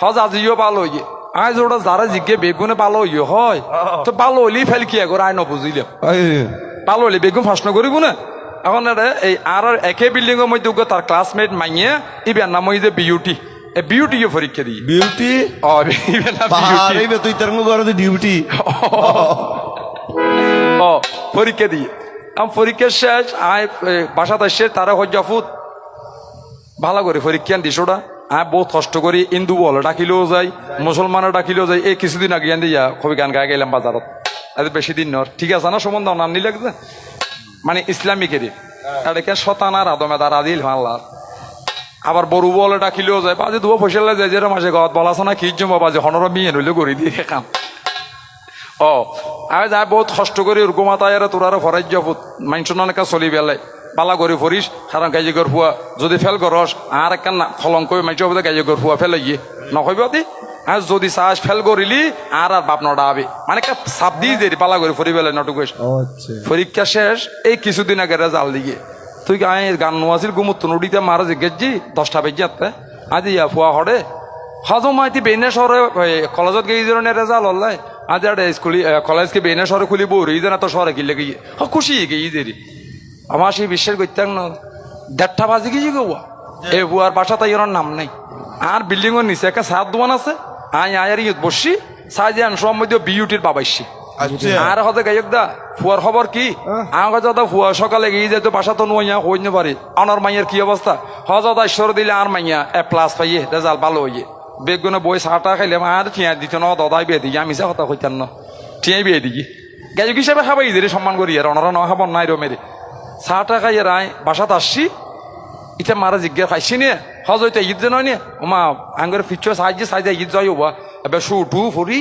হজ আজিও ভালো হই আজ ওটা যারা জিজ্ঞে বেগুনে ভালো হই হয় তো ভালো হলি ফেল কি করে আয় নবুঝিলাম ভালো হলি বেগুন ফাঁস করিব না এখন এই আর একে বিল্ডিং এর মধ্যে তার ক্লাসমেট মাইয়ে ইবেন নাম ওই যে বিউটি বিউটি পরীক্ষা দিই বিউটি বিউটি তুই তার মুখ ডিউটি ও পরীক্ষা দিই আমি পরীক্ষা শেষ আয় বাসাতে এসে তারা হজ্জাফুত ভালো করে পরীক্ষা দিস ওটা আমি বহুত কষ্ট করি হিন্দু বলে ডাকিলেও যাই মুসলমানের ডাকিলেও যাই এই কিছুদিন আগে দিয়া খুবই গান গায়ে গেলাম বাজারত এত বেশি দিন নর ঠিক আছে না সম্বন্ধ নাম নি লাগছে মানে ইসলামিকেরই আর এখানে শতানার আদমেদার আদিল মাল্লার আবার বড়ু বলে ডাকিলেও যায় বাজে দুবো ফসলে যায় যেরকম মাসে গত বলাছে না কি জমা বাজে হনর মিয়ে নইলে গড়ি দিয়ে খাম ও আমি যাই বহুত কষ্ট করি উর্গুমাতায় তোরারও ফরাজ মাইনসনাকা চলি বেলায় পালা করে ফরিস কারণ গাইজেগর ফুয়া যদি ফেল করস আর একটা ফলং কই মাইছ হবে গাইজেগর ফুয়া ফেলে গিয়ে নকইব দি আর যদি চাষ ফেল করিলি আর বাপ নডা আবে মানে সাপ দিয়ে যে পালা করে ফরি বেলায় নটুক পরীক্ষা শেষ এই কিছুদিন আগে রেজাল্ট দিয়ে তুই গান নোয়াছিল গুমুত নদীতে মারা জিজ্ঞেসছি 10টা বেজে আতে আজি ইয়া ফুয়া হরে হজম মাইতি বেনে শহরে কলেজত গিয়ে রেজাল্ট হল্লাই আজ স্কুল কলেজকে বেনে শহরে খুলি বৌরি যেন তো শহরে কিনলে গিয়ে খুশি গিয়ে দেরি আমার সেই বিশ্বাস করতাম না 1:30 বাজে গিয়ে গোয়া এ বুয়ার বাসা তাই ওর নাম নাই আর বিল্ডিং এর নিচে একটা সাত দোকান আছে আয়ার ইয়ত বসছি সাইজে সব মধ্যে বিউটির বাবাইছি আর হতে গায়ক দা ফুয়ার খবর কি আমার দাদা ফুয়া সকালে গিয়ে যেত বাসা তো নইয়া হইতে পারে অনার মাইয়ের কি অবস্থা হজদা ঈশ্বর দিলে আর মাইয়া A+ পাইয়ে রেজাল্ট ভালো হইয়ে বেগুনে বই চাটা খাইলে আর ঠিয়া দিত না দাদাই বিয়ে দিকে আমি সে কথা কইতাম না ঠিয়াই বিয়ে দিকে গায়ক হিসাবে খাবাই দিলে সম্মান করি আর অনারা না খাবার নাই রো মেরে চাটা খাইয়ে রায় বাসাত আসছি ইটা মারা জিজ্ঞাসা খাইছি নে হজ হইতে ঈদ যে নয় নে ওমা আঙ্গের পিছু সাইজে ঈদ যাই হবা এবার শুটু ফরি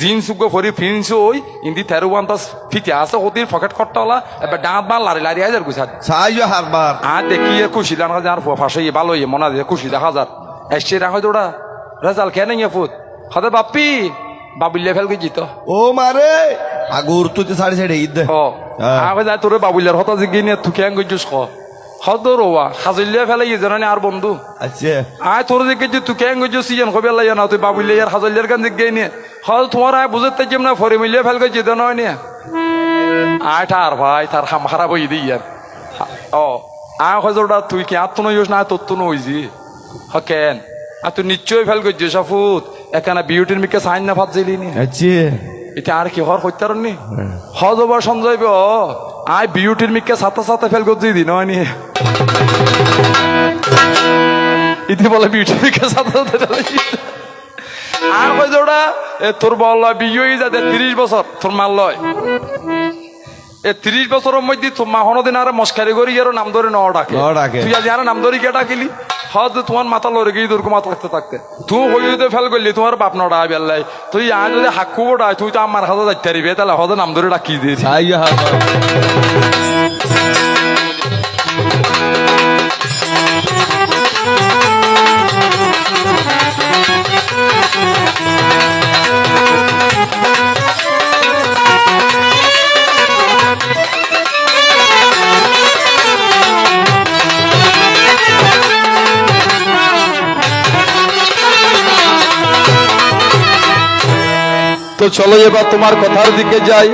জিন্স ফরি ফ্রিন্স ওই ইন্দি 13 ফিতে আছে ওদের পকেট খট্টাওয়ালা এবার ডাঁত বাল লারি হাজার গুছা সাইজ হারবার আর দেখি খুশি দেখা যায় আর ফাঁসে ভালো মনে দিয়ে খুশি দেখা যার এসছে রাখা তোরা রেজাল্ট কেন ফুট হতে বাপ্পি বাবুল্লা ফেল গেছি তো ও মারে আগুর তুই সাড়ে সাড়ে ঈদ ও আগে যায় তোর বাবুল্লার হতা জিগি নিয়ে তুই কেন গেছিস খ হতো রোয়া হাজল্লিয়া ফেলে গিয়ে জানি আর বন্ধু আচ্ছা আয় তোর দিকে যে তুই কেন গেছিস সিজন কবে লাগে না তুই বাবুল্লা আর হাজল্লিয়ার গান জিগে নিয়ে হল তোমার আয় বুঝতে চাইছিম না ফরে মিলিয়ে ফেল গেছি তো নয় নিয়ে আয় ঠার ভাই তার খাম খারাপ হয়ে দিই আর ও আয় হজোটা তুই কি আর তো নইস না তোর তো নইছি হ কেন আর তুই নিশ্চয়ই ফেল গেছিস সাফুত এখানে বিউটির মিকে সাইন না ভাত জিলি নি আচ্ছা এটা আর কি হর হইতার নি হজবার সঞ্জয়ব আয় বিউটির মিকে সাথে ফেল করছি দি নয় নি ইতি বলে বিউটির মিকে সাথে আর কই ওটা তোর বল বিয়ে হয়ে যাতে 30 বছর তোর মাল লয় 30 বছরের মধ্যে তোর মা হনদিন আর মস্কারি করি আর নাম ধরে ন ডাকে তুই আজ আর নাম ধরে কে ডাকিলি হদ তোমার মাথা লড়ে গিয়ে তোর মাথা থাকতে তুই হই যদি ফেল করলি তোমার বাপ নডা বেল্লাই তুই আয় যদি হাক্কু ডাই তুই তো আমার হাতে যাইতে পারিবে তাহলে হদ নাম ধরে ডাকি দিয়েছি তো চলো এবার তোমার কথার দিকে যাই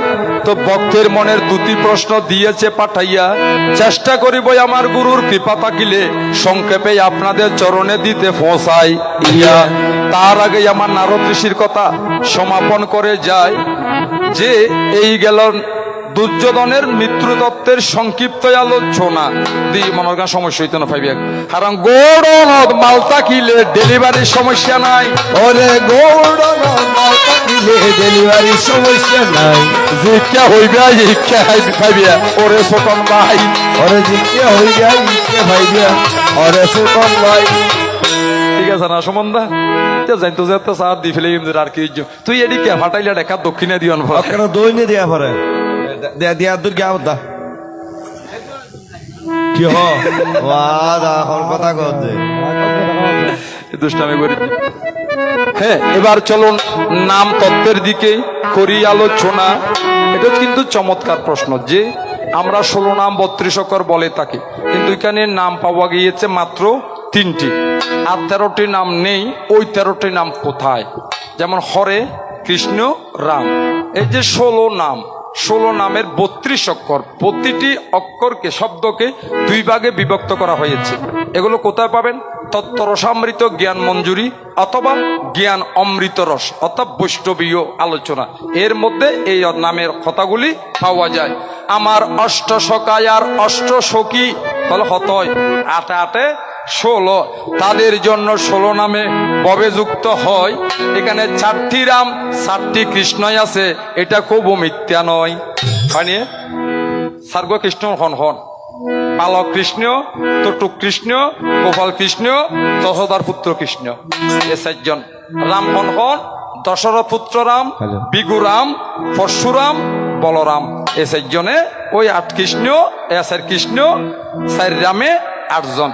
তো ভক্তের মনের দুটি প্রশ্ন দিয়েছে পাঠাইয়া চেষ্টা করিব আমার গুরুর কৃপা থাকিলে সংক্ষেপে আপনাদের চরণে দিতে পৌঁছাই ইয়া তার আগে আমার নারদ ঋষির কথা সমাপন করে যায় যে এই গেল দুর্যোধনের মৃত্যুতত্ত্বের সংক্ষিপ্ত আলোচনা দিয়ে মনে হয় সমস্যা হইতো না পাইবে, কারণ গৌড় মালতা কিলে ডেলিভারির সমস্যা নাই। ওরে গৌড় মালতা কিলে ডেলিভারির সমস্যা নাই। জিজ্ঞা হইবে ইচ্ছা পাইবে ওরে ছোটন ভাই, ওরে জিজ্ঞা হইবে ইচ্ছা ভাইবে ওরে ছোটন ভাই। ঠিক আছে না সুমনদা? জানতো যে তো সার দি ফেলে আর কি তুই এদিকে ফাটাইলে দেখা দক্ষিণে দিও না কেন দইনে দিয়া পরে দিয়া দূর গে আবদা কি হ ওয়াদা হর কথা কতে দুষ্টামি করি। হ্যাঁ, এবার চলুন নাম তত্ত্বের দিকে করি আলোচনা। এটা কিন্তু চমৎকার প্রশ্ন যে আমরা 16 নাম 32 অক্ষর বলে থাকি, কিন্তু এখানে নাম পাওয়া গিয়েছে মাত্র 3টি, আর 13টি নাম নেই। ওই 13টি নাম কোথায়? যেমন হরে, কৃষ্ণ, রাম। এই যে 16 নাম, 16 নামের 32 অক্ষর, প্রতিটি অক্ষরকে শব্দকে 2 ভাগে বিভক্ত করা হয়েছে। এগুলো কোথায় পাবেন? তত্ত্বরসামৃত জ্ঞান মঞ্জুরি অথবা জ্ঞান অমৃত রস অর্থাৎ বৈষ্ণবীয় আলোচনা, এর মধ্যে এই নামের কথাগুলি পাওয়া যায়। আমার অষ্ট সকায়ার অষ্ট সখী তাহলে হত হয় 8 8 16, তাদের জন্য 16 নামে ববে যুক্ত হয়। এখানে 4টি রাম 4টি কৃষ্ণই আছে, এটা খুব মিথ্যা নয়। মানে সার্গ কৃষ্ণ হন হন বালক কৃষ্ণ, তটুক কৃষ্ণ, গোপাল কৃষ্ণ, যশোদার পুত্র কৃষ্ণ, এ 4 জন। রাম হন হন দশরথ পুত্র রাম, বিগুরাম, পরশুরাম, বলরাম, এ 4 জনে ওই 8 কৃষ্ণ, এ 4 কৃষ্ণ, 4 রামে 8 জন।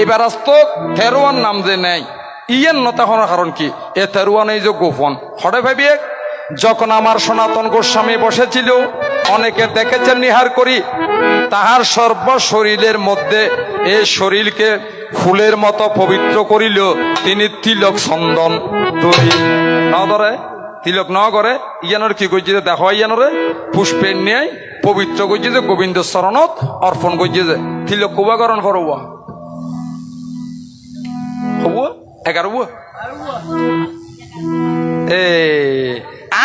এবার আসত 13 নাম যে নেই ইয়ের নতা হওয়ার কারণ কি? এ 13 এই যে গোপন হরে ভাবি। যখন আমার সনাতন গোস্বামী বসেছিল, অনেকে দেখেছেন নিহার করি, তাহার সর্ব শরীরের মধ্যে এই শরীরকে ফুলের মতো পবিত্র করিল তিনি তিলক চন্দন ধরি ন ধরে তিলক ন করে ইয়ানোর কি করছে দেখো, ইয়ানোরে পুষ্পের নিয়ে পবিত্র করছে যে গোবিন্দ চরণত অর্পণ করছে যে তিলক কুবাকরণ করব হব 11 এ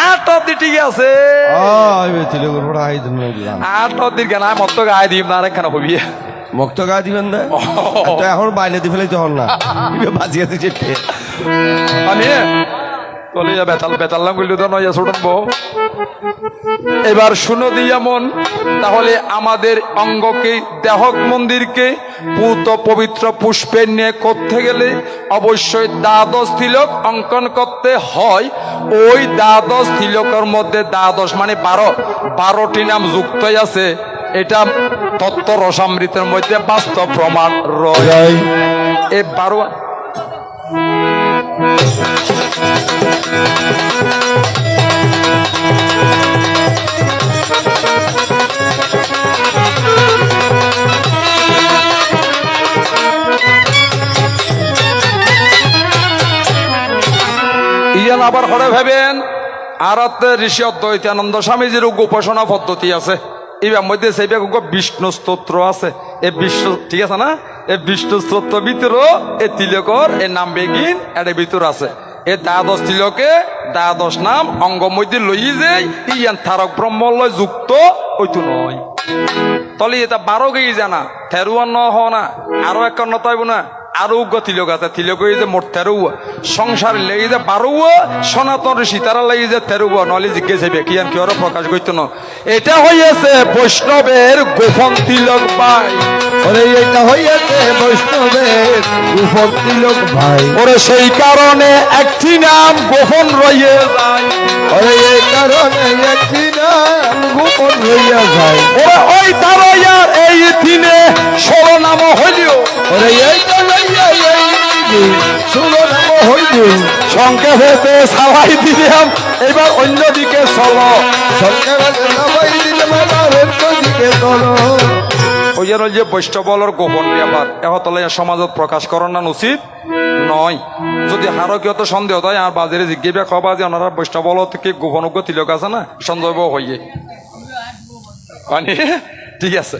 8 অব্দি ঠিক আছে। 8 অব্দির কেন মত গায়ে দিম না আরেকখানা হবি মুক্ত গা দিবেন না তো এখন বাইরে দিয়ে ফেলে তখন না বাজিয়ে দিচ্ছে আমি বলে বেতাল বেতাল্লাম বললি তো নয় ছোট বউ। এবার শুনো দিয়া মন, তাহলে আমাদের অঙ্গকে দেহক মন্দিরকে পূত পবিত্র পুষ্পের নিয়ে করতে গেলে অবশ্যই 12 তিলক অঙ্কন করতে হয়। ওই 12 তিলকের মধ্যে 12 মানে 12টি নাম যুক্তই আছে। এটা তত্ত্ব রসামৃতের মধ্যে বাস্তব প্রমাণ রয়। এ 12 ইয়ান আবার হরে ভাবেন আর ঋষি অদ্বৈতানন্দ স্বামীজির উপাসনা পদ্ধতি আছে। এবার মধ্যে সেই বিষ্ণু স্তোত্র আছে। এ বিষ্ণু ঠিক আছে না? এ বিষ্ণু স্তোত্র ভিতরও এ তিলকর এ নাম বেগিন এর ভিতর আছে। এ 12 তিলকে 12 নাম অঙ্গ মধ্যে লই যে ইয়ান তারক ব্রহ্মলয় যুক্ত হইতো নয়। তলে এটা 12 গেই জানা 13 ন হ না আরো এক নতাইব না আরো তিলক আছে। তিলক যে মোট 13 সংসার লেগে যে 12 সনাতন সীতারা লেগে যে 13 নলে জিজ্ঞেস হবে কি কি আরো প্রকাশ করতো না। এটা হইয়াছে বৈষ্ণবের গোপন তিলক ভাই। ওরে এটা হইয়াছে বৈষ্ণবের গোপন তিলক ভাই। ওরে সেই কারণে একটি নাম গোপন রইয়ে যায়। ওরে এই কারণে একটি নাম গোপন রইয়া যায়। ওরে ওই তারাইয়ার এই দিনে 16 নাম হইলিও। ওরে এইটা লইয়া এই দিনে 16 নাম হইল। সংক্ষেপে সবাই দিলাম, এবার অন্যদিকে চলো। সংক্ষেপে সবাই দিলাম, এবার অন্যদিকে চলো। ওই যে বৈষ্ণবলর গোপন ব্যাপার এহতলে সমাজত প্রকাশ করানো উচিত নয়। যদি হারো কেউ তো সন্দেহ হয় আর বাজারে জিজ্ঞাসা খবা যে ওনারা বৈষ্ণবল থেকে গোপনজ্ঞ তিলক আছে না সন্দেহ হইয়ে ঠিক আছে।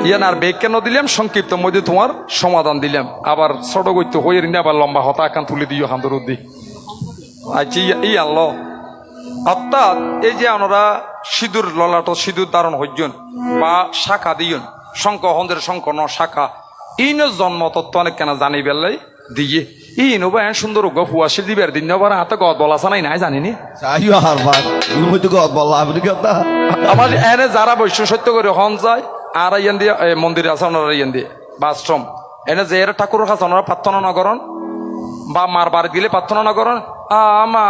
ইয়ান আর বেগ কেন দিলাম সংক্ষিপ্ত মধ্যে তোমার সমাধান দিলাম। আবার ছোট করতে হয়ে রিনে আবার লম্বা হতা একান তুলে দিও হান্দর দি আচ্ছা ই আনলো। অর্থাৎ এই যে আমরা সিঁদুর ললাট সিঁদুর ধারণ হইজন বা শাখা দিয়ন শঙ্খ হন্দের শঙ্খ ন শাখা ইন জন্ম তত্ত্ব অনেক কেন জানি বেলাই দিয়ে ইনো বা সুন্দর ফুয়াশিল দিবার দিন আবার হাতে গদ বলা নাই নাই জানিনি আইও হারবার ইমই তো গদ বললা আপনি কথা আমার এনে যারা বৈশ্য সত্য করে হন যায় আর ইয়ান দিয়ে মন্দির আছে ওনারা ইয়ান দিয়ে বা আশ্রম এনে যে এর ঠাকুরের কাছে ওনারা প্রার্থনা না করেন বা মার বাড়ি দিলে প্রার্থনা না করেন আমা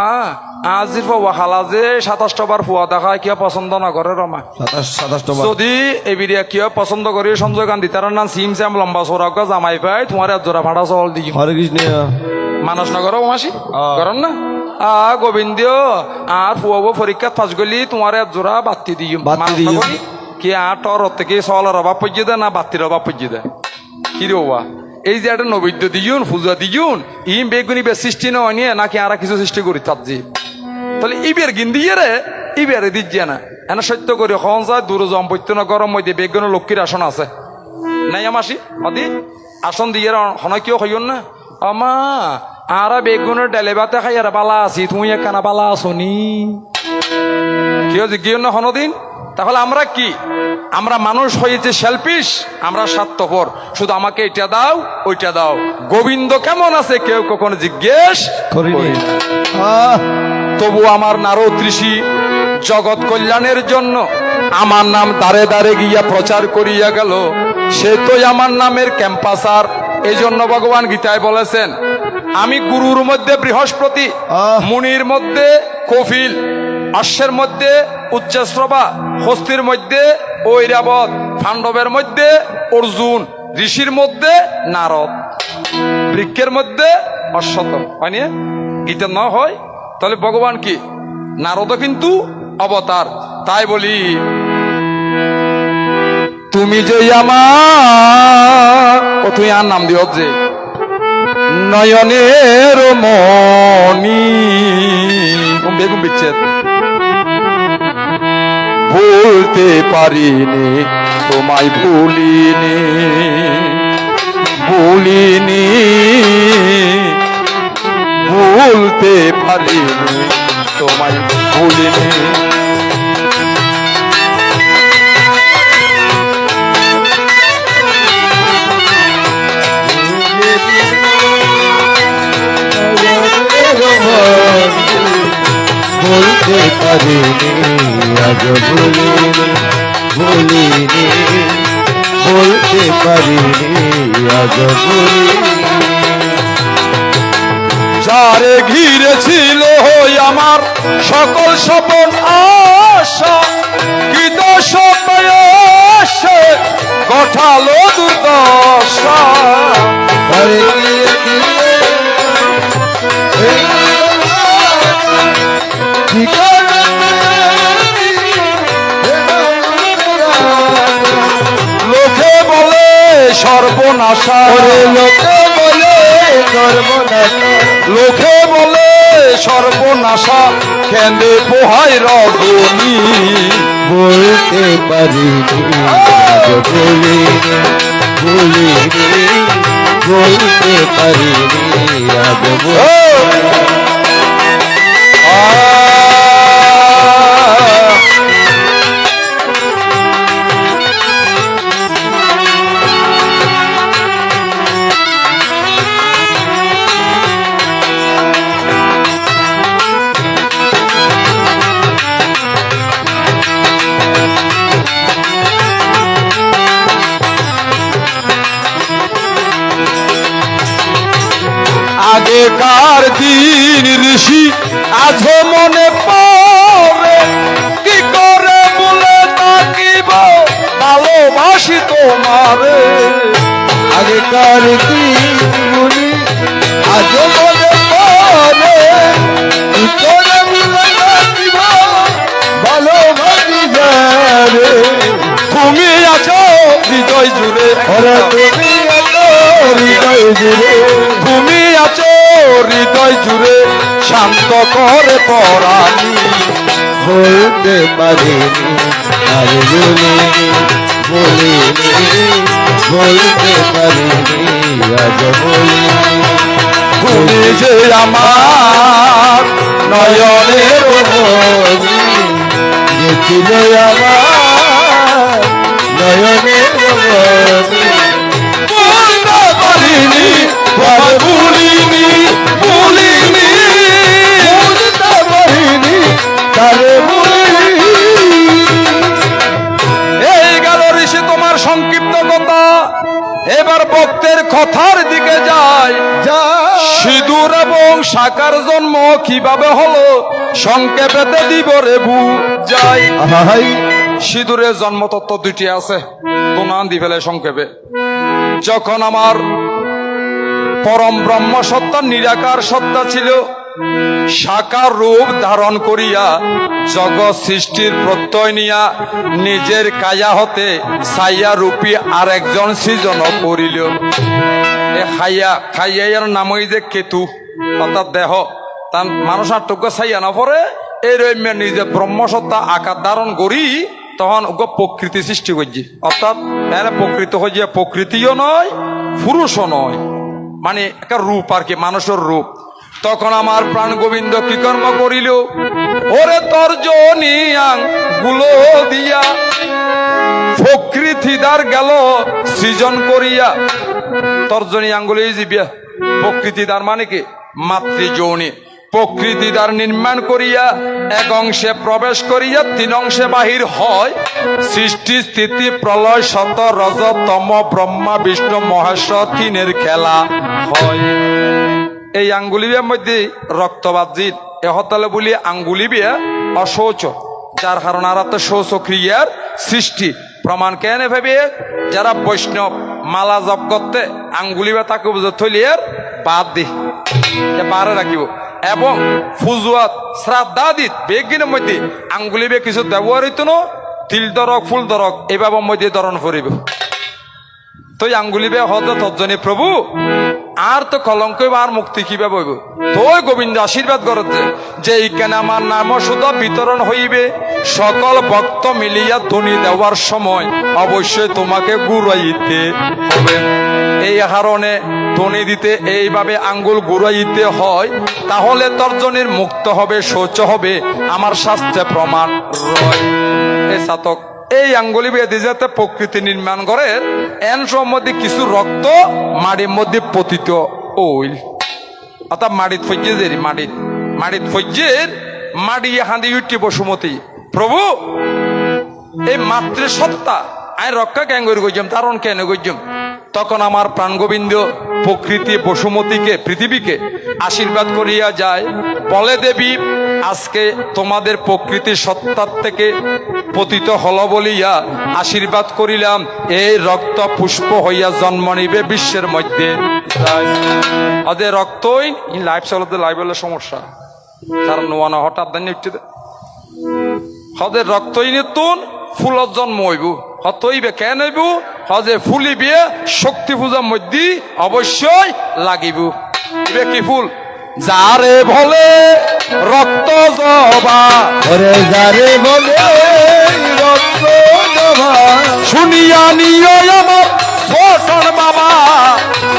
আজির হালা যে 27 বার ফুয়া দেখায় কিয়া পছন্দ না করে রমা 27 যদি এবিরিয়া কিয়া পছন্দ করি সঞ্জয় গান্ধী তার নাম সিম স্যাম লম্বা সৌরাগ জামাই পাই তোমার জোড়া ফাটা চল দিই হরে কৃষ্ণ মানস নগর মাসি করেন না গোবিন্দ আর ফুয়াবো পরীক্ষা ফাঁস গলি তোমার জোড়া বাতি দিও কি আর টর থেকে চলের অভাব পর্যে দেয় না বাতির অভাব পর্যে দেয় কি রে বাবা এই যে একটা নৈবেদ্য দিজুন পূজা দিজুন ইম বেগুনি বে সৃষ্টি নয় নিয়ে নাকি আর কিছু সৃষ্টি করি তার যে তাহলে ইবের গিন দিয়ে রে ইবেরে দিচ্ছে না এনে সত্য করি খন যায় দূর জম্পত্য না গরম মধ্যে বেগুন লক্ষ্মীর আসন আছে নাই আমাসি অদি আসন দিয়ে হনয় কিয় হইন না আমা আর বেগুনের ডেলে বাতে খাই আর বালা আছি তুমি একখানা বালা আসনি কেউ জিজ্ঞেস না হনদিন তাহলে আমরা কি আমরা মানুষ হয়েছে সেলফিশ আমরা স্বার্থপর শুধু আমাকে এটা দাও ওইটা দাও গোবিন্দ কেমন আছে কেউ কখনো জিজ্ঞেস করিনি তবু আমার নারদ ঋষি জগৎ কল্যাণের জন্য আমার নাম দাঁড়ে দাঁড়ে গিয়া প্রচার করিয়া গেল সে তো আমার নামের ক্যাম্পাসার এই জন্য ভগবান গীতায় বলেছেন আমি গুরুর মধ্যে বৃহস্পতি মুনির মধ্যে কপিল অশ্বের মধ্যে উচ্চশ্রবা হস্তির মধ্যে ঐরাবত পাণ্ডবের মধ্যে অর্জুন ঋষির মধ্যে নারদ বৃক্ষের মধ্যে অশ্বত্থ হয়নি গীতা না হয় তাহলে ভগবান কি নারদ কিন্তু অবতার তাই বলি তুমি যে আমার ও তুই আর নাম দিও যে নয়নের মনি বেগুন বিচ্ছেদ ভুলতে পারিনি তোমায় ভুলিনি ভুলিনি ভুলতে পারিনি তোমায় ভুলিনি বলতে পারিনি আজ ভুলিনি ভুলিনি বলতে পারিনি আজ ভুলিনি যারে ঘিরে ছিল হই আমার সকল স্বপন আশা কি দোষ পেয়েছে গঠালো দুর্দশা তারে গিয়ে গিয়ে কি করে লোকে বলে সর্বনাশা লোকে বলে সর্বনাশা লোকে বলে সর্বনাশা কেঁদে পোহাই রজনী বলতে পারিনি আজ ভুলিনি ভুলিনি বলতে পারিনি আজ ভুলিনি আগেকার দিন ঋষি আজ মনে পড়ে কি করে বলে তাকিব ভালোবাসি তোমারে আগেকার দিনগুলি আজ মনে পড়ে কি করে মিলে থাকিব ভালোবাসি যারে তুমি আছো হৃদয় জুড়ে ওরে তুমি এত হৃদয় জুড়ে তুমি আছো হৃদয় জুড়ে শান্ত করে পরাণী বলতে পারিনি আর বলিনি বলিনি বলতে পারিনি আজ বলিনি তুমি যে আমার নয়নের মনি যে ছিল আমার নয়নের মনি বলতে পারিনি তোমায় ভুলিনি ভুলিনি বুঝতে পারিনি তারে বলিনি এই গেল ঋষি তোমার সংক্ষিপ্ত কথা। এবার ভক্তের কথার দিকে যায়। যা সিঁদুর এবং শাখার জন্ম কিভাবে হলো সংক্ষেপেতে দিব রে যাই। আহাই সিঁদুরের জন্মতত্ত্ব দুটি আছে, তো নাম দি ফেলে সংক্ষেপে। যখন আমার পরম ব্রহ্ম সত্তা নিরাকার সত্তা ছিল, সাকার রূপ ধারণ করিয়া জগৎ সৃষ্টির প্রত্যয় নিয়া নিজের কায়া হতে ছাইয়া রূপী আর একজন সৃজন করিল। এ খাইয়ার নাম হই যে কেতু, অর্থাৎ দেহ। তার মানুষ আটক ছাইয়া না পরে এই রম্যের নিজে ব্রহ্মসত্তা আকার ধারণ করি তখন ওকে প্রকৃতি সৃষ্টি করছি। অর্থাৎ এরা প্রকৃত হয়ে প্রকৃতিও নয় পুরুষও নয়, মানে একটা রূপ আর কি, মানুষের রূপ। তখন আমার প্রাণ গোবিন্দ কি কর্ম করিল, ওরে তর্জনিয়াং গুলো দিয়া প্রকৃতিদার গেল সৃজন করিয়া। তর্জনী আঙ্গুলে জীবিয়া প্রকৃতিদার মানে কি মাতৃযৌনি। প্রকৃতিদার নির্মাণ করিয়া এক অংশে প্রবেশ করিয়া তিন অংশে বাহির হয়। সৃষ্টি স্থিতি প্রলয় শত রজ তম ব্রহ্মা বিষ্ণু মহেশ্বর তিনের খেলা হয়। এই আঙ্গুলি বিয়ার মধ্যে রক্তবাজিত এহতালে বলি আঙ্গুলি বিয়া অশৌচ, যার কারণ আর শৌচক্রিয়ার সৃষ্টি প্রমাণ কেন ভেবে যারা বৈষ্ণব মালা জপ করতে আঙ্গুলি বা তাকে বুঝে থলিয়ার বাদ দি বারে রাখিব এবং ফুজুয়াত শ্রাদ্ধাদিত বেগিনের মধ্যে আঙ্গুলি বে কিছু ব্যবহৃত ন তিল দরক ফুল দরক এইভাবে মধ্যে ধরণ করিব। তো আঙ্গুলি বে হতে তজ্জনী প্রভু আর তো কলঙ্ক আর মুক্তি কিভাবে হইব। তো গোবিন্দ আশীর্বাদ করছে যে এইখানে আমার নাম শুধু বিতরণ হইবে, সকল ভক্ত মিলিয়া ধ্বনি দেওয়ার সময় অবশ্যই তোমাকে ঘুরাইতে হবে। এই কারণে ধ্বনি দিতে এইভাবে আঙ্গুল ঘুরাইতে হয়, তাহলে তর্জনীর মুক্ত হবে, শৌচ হবে, আমার শাস্ত্রে প্রমাণ রয়। এই সাতক এই আঙ্গুলি বেঁধে যাতে প্রকৃতি নির্মাণ করে এন মধ্যে কিছু রক্ত মাটির মধ্যে পতিত ওইল, অর্থাৎ মাটিত ফজ্জে যে মাটিত ফজ্জের মাটি হাঁদি উঠি বসুমতী প্রভু এই মাতৃ সত্তা আই রক্ষা কেন করে গইলাম, কারণ কেন গইলাম। তখন আমার প্রাণ গোবিন্দ প্রকৃতি বসুমতীকে পৃথিবীকে আশীর্বাদ করিয়া যায়, বলে দেবী আজকে তোমাদের প্রকৃতি সত্তার থেকে পতিত হল বলিয়া আশীর্বাদ করিলাম, এই রক্ত পুষ্প হইয়া জন্ম নিবে বিশ্বের মধ্যে। ওদের রক্তই লাইফ চলতে লাইভ হলে সমস্যা, কারণ নোয়ানো হঠাৎ দানি উঠতে হদের রক্তই নতুন ফুলত জন্ম হইব, হতইবে কেন হইব হজে ফুলিবে শক্তি পূজার মধ্যে অবশ্যই লাগিব। কি ফুল যারে বলে রক্ত জবা, ওরে যারে বলে রক্ত জবা, শুনিয়া নিও আমার ছোটন বাবা,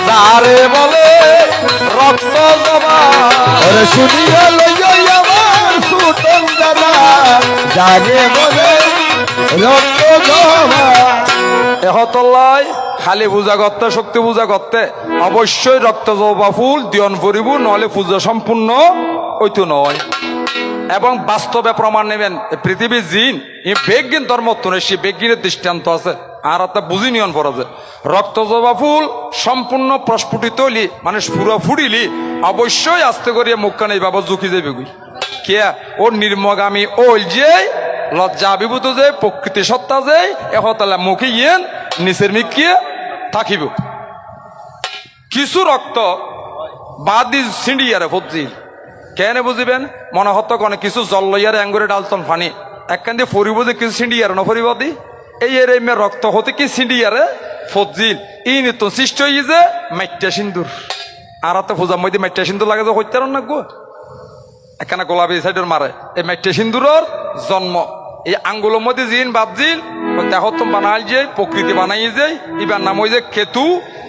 যারে বলে রক্ত জবা, ওরে শুনিয়া লইয়া আমার সুতন দাদা, যারে বলে রক্ত জবা। এহতল্লাই খালি পূজা করতে শক্তি পূজা করতে অবশ্যই রক্ত জবা ফুল দিয়ন করিব, নহলে পূজা সম্পূর্ণ হইতো নয়। এবং বাস্তবে প্রমাণ নেবেন পৃথিবীর জিন এই বেগিন ধর্ম সে বেগিনের দৃষ্টান্ত আছে। আর একটা বুঝি নিয়ন পড়া যায় রক্ত জবা ফুল সম্পূর্ণ প্রস্ফুটিত হইলি মানে পুরো ফুড়িলি অবশ্যই আস্তে করিয়া মুখখানে এই বাবা ঝুঁকি যাবে গুই কে ও নির্মগামী ওল যে লজ্জা আবিভূত যে প্রকৃতি সত্তা যে এহতালা মুখে ইয়েন নিচের মিকিয়ে থাকিব। কিছু রক্ত বাদ দি ছিঁড়িয়ারে ভবজি কেন বুঝিবেন মনে হতো কনে কিছু জল লইয়ারে অ্যাঙ্গুরে ডালতন ফানি একখান দিয়ে ফরিব যে কিছু ছিঁড়িয়ারে নফরিব দি এই এর এমে রক্ত হতে কি ছিঁড়িয়ারে ফজিল ই নিত সৃষ্টি হয়ে যে মাইটা সিন্দুর আর তো পূজার মধ্যে মাইটা সিন্দুর লাগে যে হইতে না গো এখানে গোলাপি সাইডের মারে এই মাইটা সিন্দুরের জন্ম এই আঙ্গুলের মধ্যে জিন বাপজিল দেহ তো বানাই যে প্রকৃতি বানাই যে এবার নাম ওই যে কেতু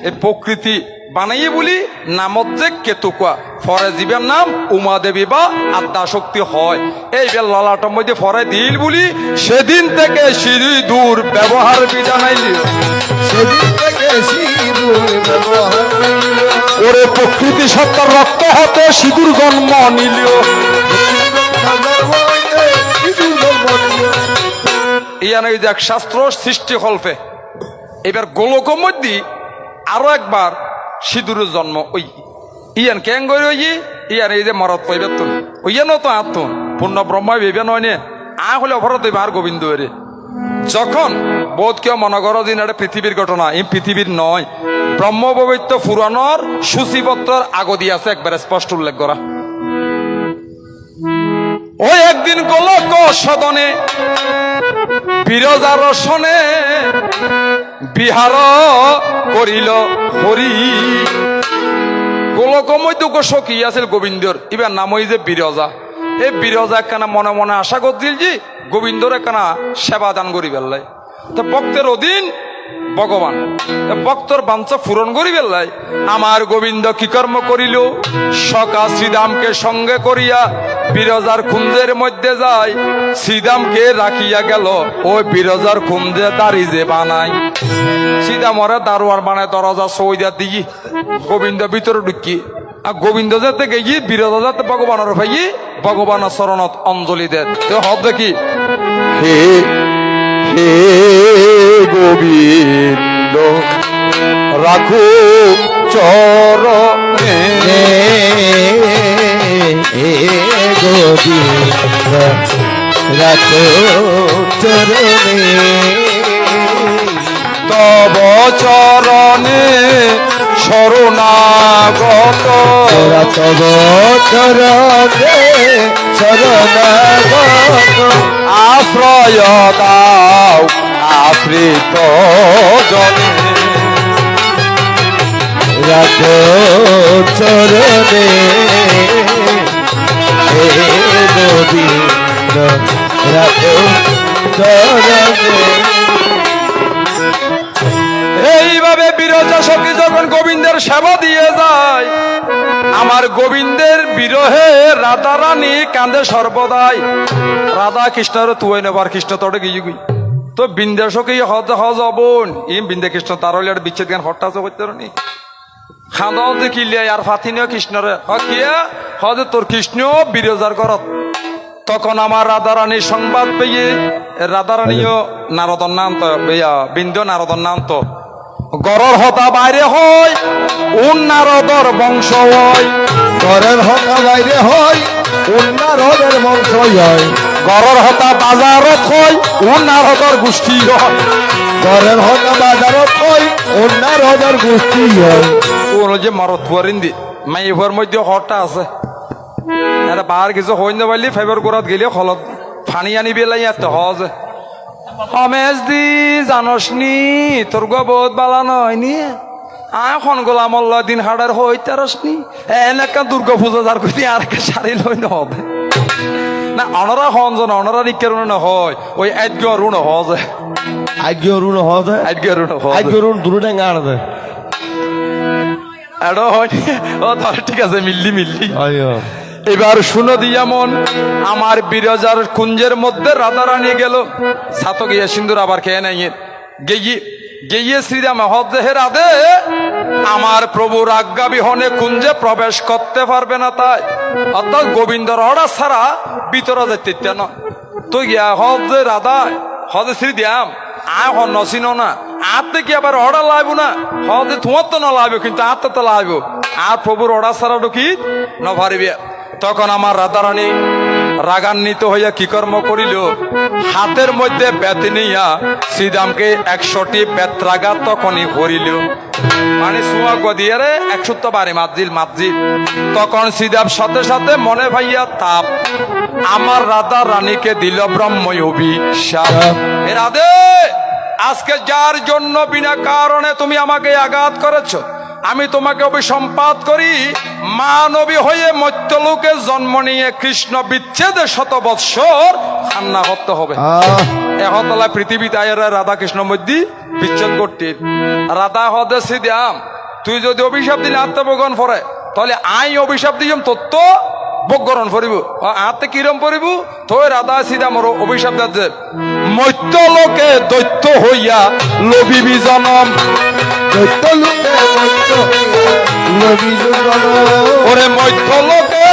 এই প্রকৃতি বানাইয়ে বলি নামত যে কেতুকুয়া ফরে জীবের নাম উমা দেবী বা আদ্যা শক্তি হয় এই বে ললাটর মধ্যে ফরে দিল বলি সেদিন থেকে সিঁদুর ব্যবহার বিধান আইলি সেদিন থেকে সিঁদুর ব্যবহার হইল। ওরে প্রকৃতি সত্তার রক্ত হতে সিঁদুর জন্ম নিলিও ইয়ান এই দেখ শাস্ত্র সৃষ্টি কল্পে এবার গোলকের মধ্যে আরো একবার সিঁদুরের জন্ম ওই ইয়ান কেন গই ওই ইয়ান এই যে মরত পাইবে তুন ওইয়ানো তো আতুন পূর্ণ ব্রহ্মা ভেবে নয় নে হলে অপরাধ আর গোবিন্দ রে যখন বোধ কেউ মনে করো যে এটা পৃথিবীর ঘটনা এই পৃথিবীর নয় ব্রহ্মপবিত্র পুরাণর সূচিপত্রের আগদি আছে একবার স্পষ্ট উল্লেখ করা ওই একদিন গোলক সদনে বিরজার সনে বিহার করিল হরি গোলক মধ্যে সখী আছিল গোবিন্দর এবার নাম হই যে বিরজা এই বিরজা একখানা মনে মনে আশা করছিল যে গোবিন্দর একখানা সেবা দান করি বেল্লাই তো ভক্তের অধীন ভগবান ভক্তর বাঞ্ছা পূরণ করি বেল্লাই আমার গোবিন্দ কি কর্ম করিল সকা শ্রীদামকে সঙ্গে করিয়া বিরজার কুঞ্জের মধ্যে যায় শ্রীদামকে রাখিয়া গেল ওই বিরজার কুঞ্জে দাঁড়ি যে বানায় শ্রীদামরে দারোয়ার বানায় দরজা সৌদা দিই গোবিন্দ ভিতরে ঢুকি আর গোবিন্দ যাতে গিয়ে বিরজা যাতে ভগবানের ভাই ভগবানের চরণত অঞ্জলি দেন তো হব দেখি হে হে গোবিন্দ রাখো চরণে গোবিন্দ রাখো চরণে তব চরণে শরণাগত তব চরণে শরণাগত আশ্রয় দাও আশ্রিত জনে রাখো চরণে হে গোবিন্দ রাখো চরণে। এইভাবে বিরজা সখী যখন গোবিন্দের সেবা দিয়ে যায় আমার গোবিন্দের বিরহে রাধা রানী কান্দে সর্বদাই রাধা কৃষ্ণর তুই নেবার কৃষ্ণ তোটে গিয়ে গই তো বিন্দা সখী হজ হজ অবন ইম বিন্দা কৃষ্ণ তার হলে বিচ্ছেদ জ্ঞান হঠাৎ করতে নি খাঁদা দেখিলে আর ফাতিনিও কৃষ্ণরে কিয়া হজ তোর কৃষ্ণ বিরজার করত তখন আমার রাধারানীর সংবাদ পেয়ে রাধারানীও নারদর নাম তো বিন্দ নারদর নাম তো গরর হতা বাইরে হয় উন নারদর বংশ হয় ঘরের হতা বাইরে হয় উন্নারদের বংশ হয় গরর হতা বাজারত হয় উন নারদর গোষ্ঠী হয় ঘরের হতা বাজারত হয় উন্নারদের গোষ্ঠী হয় কোন যে মারত পুয়ারিন্দি মাইভর মধ্যে হরটা আছে এটা বাহার কিছু হই না পারলি ফাইবার করাত গেলে হলত ফানি আনি বেলাই এত হজ হমেশ দি জানস নি তোর গো বহুত বালা নয় নি এখন গোলামল্লা দিন হাড়ার হই তারস নি এনেকা দুর্গা পূজা যার কই আর কে শাড়ি লই না হবে না অনরা হন জন অনরা নিকের না হয় ওই আজকে অরুণ হজ আজ্ঞ অরুণ হতে আজকে অরুণ হজ আজ্ঞ অরুণ দুটো গান আছে এডো হয় ও ধর ঠিক আছে মিল্লি মিল্লি আইয়ো এবার শুনো দিয়া মন আমার বিরজার কুঞ্জের মধ্যে রাধারানী গেল সাতো গিয়ে সিন্দুর আবার খেয়ে নাই গিয়ে গিয়ে শ্রীরাম হজে রাধে আমার প্রভুর আজ্ঞা বিহনে কুঞ্জে প্রবেশ করতে পারবে না তাই অর্থাৎ গোবিন্দর হরা ছাড়া ভিতরে যেতে না তো গিয়া হজে রাধা হজে শ্রীরাম হন নসিন না আতে কি আবার অর্ডার লাইব না হজে তোমার তো না লাইব কিন্তু আত্মা তো লাইব আর প্রভুর অর্ডার ছাড়া ঢুকি না পারিবে তখন আমার রাধারানী রাগান্বিত হইয়া কি কর্ম করিল হাতের মধ্যে বেত নিয়া শ্রীরামকে 100টি বেত্রাঘাত তখনই করিল মানে সুয়া গদিয়ারে 100 বারে মাতজিল তখন শ্রীরাম সাথে সাথে মনে ভাইয়া তাপ আমার রাধা রানীকে দিল ব্রহ্ম অভিশাপ এ রাধে আজকে যার জন্য বিনা কারণে তুমি আমাকে আঘাত করেছো আমি তোমাকে অভিসম্পাত করি মানবী হয়ে মর্ত্যলোকে জন্ম নিয়ে কৃষ্ণ বিচ্ছেদে 100 বৎসর কান্না করতে হবে এহতলা পৃথিবীতে আয়ের রাধা কৃষ্ণ মধ্যে বিচ্ছেদ করতে রাধা হদে শ্রীরাম তুই যদি অভিশাপ দিলে আত্মভোগন পরে তাহলে আই অভিশাপ দিম তোর তো বগ্গরণ করিব আত্মে কিরম পড়িব তোর রাধা সিধা মোর অভিশাপ দিচ্ছে মৈত্য লোকে দৈত্য হইয়া লবিবি জনম দৈত্য লোকে দৈত্য লবি জনম ওরে মৈত্য লোকে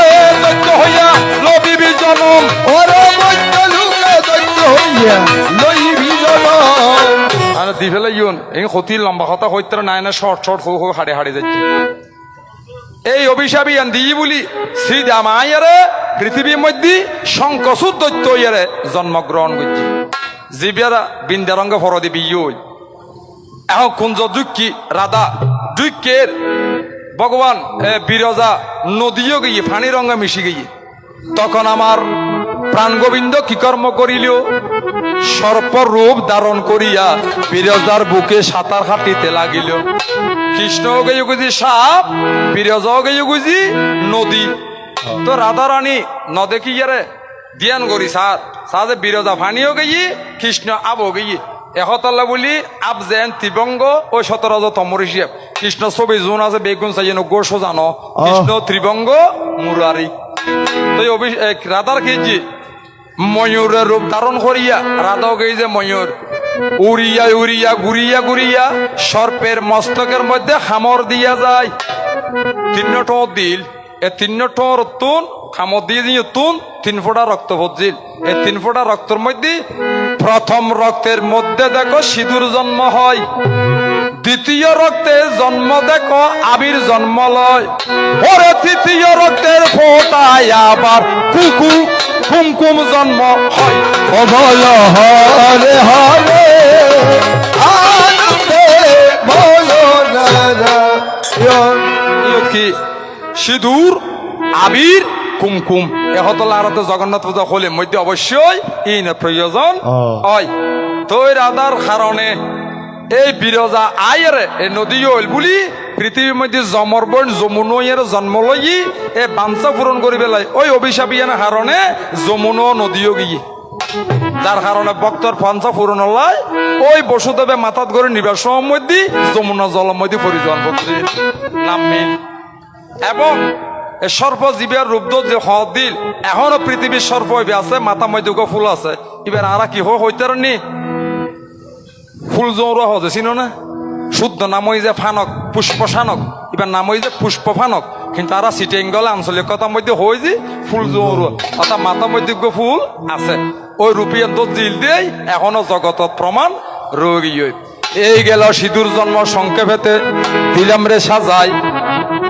দৈত্য হইয়া লবিবি জনম ওরে দৈত্য লোকে দৈত্য হইয়া লইবি জনম আর দি ফেলে ইউন এই ক্ষতি লম্বা কথা হইতে নাই না শর্ট শর্ট হো হো হাড়ে হাড়ে যাচ্ছে এই অভিশাপী দিই বলি শ্রীদাম আয়ারে পৃথিবীর মধ্যে শঙ্কসুর দৈত্য ইয়ারে জন্মগ্রহণ করছে জীবিয়ারা বৃন্দারঙ্গ ফরদি বিয়ে এখন কুঞ্জ দুঃখী রাধা দুঃখের ভগবান বিরজা নদীও গিয়ে ফানি রঙে মিশি গিয়ে তখন আমার প্রাণ গোবিন্দ কি কর্ম করিল সর্প রূপ ধারণ করিয়া বিরজার বুকে সাঁতার কাটিতে লাগিল কৃষ্ণ গেয়ে গুজি সাপ বিরজাও গেয়ে গুজি নদী তো রাধা রানী নদে কি ইয়ারে ধ্যান করি সাজে বিরজা ফানিও গিয়ে কৃষ্ণ আবো গিয়ে একতাল্লা বলি আব যেন ত্রিভঙ্গ ওই 17 তমরিষিয়া কৃষ্ণ ছবি জোন আছে বেগুন চাইন গোসো জানো কৃষ্ণ ত্রিভঙ্গ মুরারি তো রাধার খেয়েছি ময়ূরের রূপ ধারণ করিয়া রাধাও গেই যে ময়ূর উড়িয়া উড়িয়া ঘুরিয়া ঘুরিয়া সর্পের মস্তকের মধ্যে খামর দিয়া যায় 3 টো দিল এ 3 টোর তুন খামর দিয়ে দিয়ে তুন 3 ফোঁটা রক্ত ভরছিল এই 3 ফোঁটা রক্তের মধ্যে প্রথম রক্তের মধ্যে দেখো সিঁদুর জন্ম হয় দ্বিতীয় রক্তে জন্ম দেখো আবির জন্ম লয় ওরে তৃতীয় রক্তের ফোঁটায় আবার কুকু কুমকুম জন্ম হয় অভল হরে হরে আনন্দে বলো নারায়ণ কি সিঁদুর আবির কুমকুম এহতলা আরতে জগন্নাথ পূজা হলে মধ্যে অবশ্যই এই প্রয়োজন হয় তো রাধার কারণে এই বিরজা আয়ের এই নদী হইল বলি পৃথিবীর মধ্যে জমর বোন যমুনের জন্ম লই এ বাঞ্ছা পূরণ করি পেলাই ওই অভিশাপিয়ার কারণে যমুন নদীও গিয়ে যার কারণে ভক্তর পঞ্চা পূরণ হলাই ওই বসুদেবে মাথাত করে নিবার সময় মধ্যে যমুনা জলের মধ্যে পরিজন করছে নাম মিল এবং সর্প জীবের রূপ যে হদ দিল এখনো পৃথিবীর সর্প আছে মাথা মধ্যে ফুল আছে এবার আরা কি হইতে নি ফুল জৌরা হচ্ছে চিনো না শুদ্ধ নাম হই যে ফানক পুষ্প শানক এবার নাম হই যে পুষ্প ফানক কিন্তু তারা সিটিং গলে আঞ্চলিকতার মধ্যে হয়ে যে ফুল জৌরা অর্থাৎ মাথার মধ্যে ফুল আছে ওই রূপিয়ান তো জিল দিয়ে এখনো জগতত প্রমাণ রোগী এই গেল সিঁদুর জন্ম সংক্ষেপেতে দিলাম রে সাজাই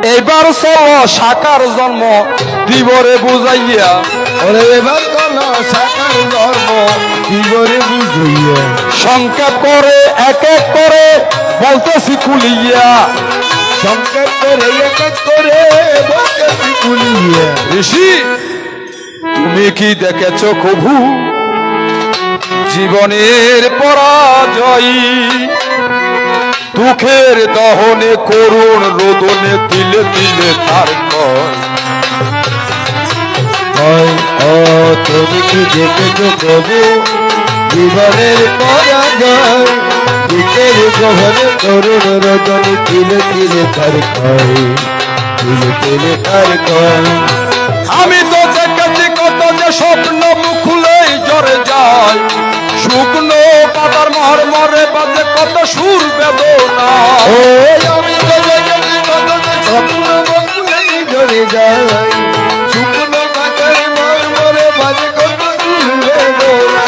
এইবার চলো সাকার জন্ম দিবরে বুঝাইয়া ওরে এবার চলো সাকার ধর্ম দিবরে বুঝাইয়া সংক্ষেপ করে এক এক করে বলতেছি কুলিয়া সংক্ষেপ করে এক এক করে বলতেছি কুলিয়া ঋষি তুমি কি দেখেছ কভু জীবনের পরাজয় দুঃখের দহনে করুণ রোদনে দিলে দিলে তার তুমি কি দেখেছ প্রভু জীবনের পরাজয় দুঃখের গহনে করুণ রজনী তিলে তিলে তার ক্ষয় তিলে তিলে তার ক্ষয় আমি তো দেখেছি কত যে স্বপ্ন মুখলেই জ্বরে যায় শুকনো পাতার মর মরে বাজে কত সুর বেদনা ও আমি তো দেখেছি কত যে স্বপ্ন মুখলেই জ্বরে যায় শুকনো পাতার মর মরে বাজে কত সুর বেদনা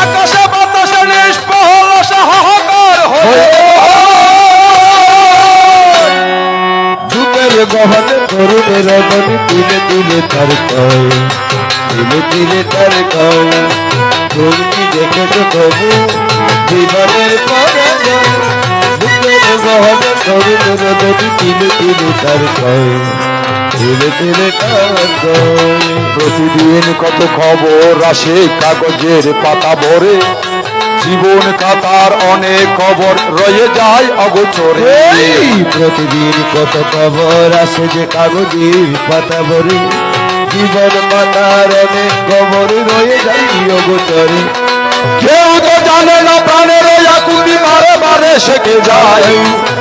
আকাশে বাতাসে নিষ্পহল হাহাকার হয়ে দুঃখের গহনে করুণ রজনী তিলে তিলে তার ক্ষয় তিলে তিলে তার ক্ষয় তুমি কি দেখেছ প্রভু জীবনের পরাজয় দুঃখের গহনে করুণ রজনী তিলে তিলে তার ক্ষয় তিলে তিলে তার ক্ষয় প্রতিদিন কত খবর আসে কাগজের পাতা ভরে জীবন কাতার অনেক খবর রয়ে যায় অগোচরে প্রতিদিন কত খবর আসে যে কাগজের পাতা ভরে জীবন পাতার অনেক খবর রয়ে যায় অগোচরে কেউ তো জানে না প্রাণের আকুতি বারে বারে শেখে যায়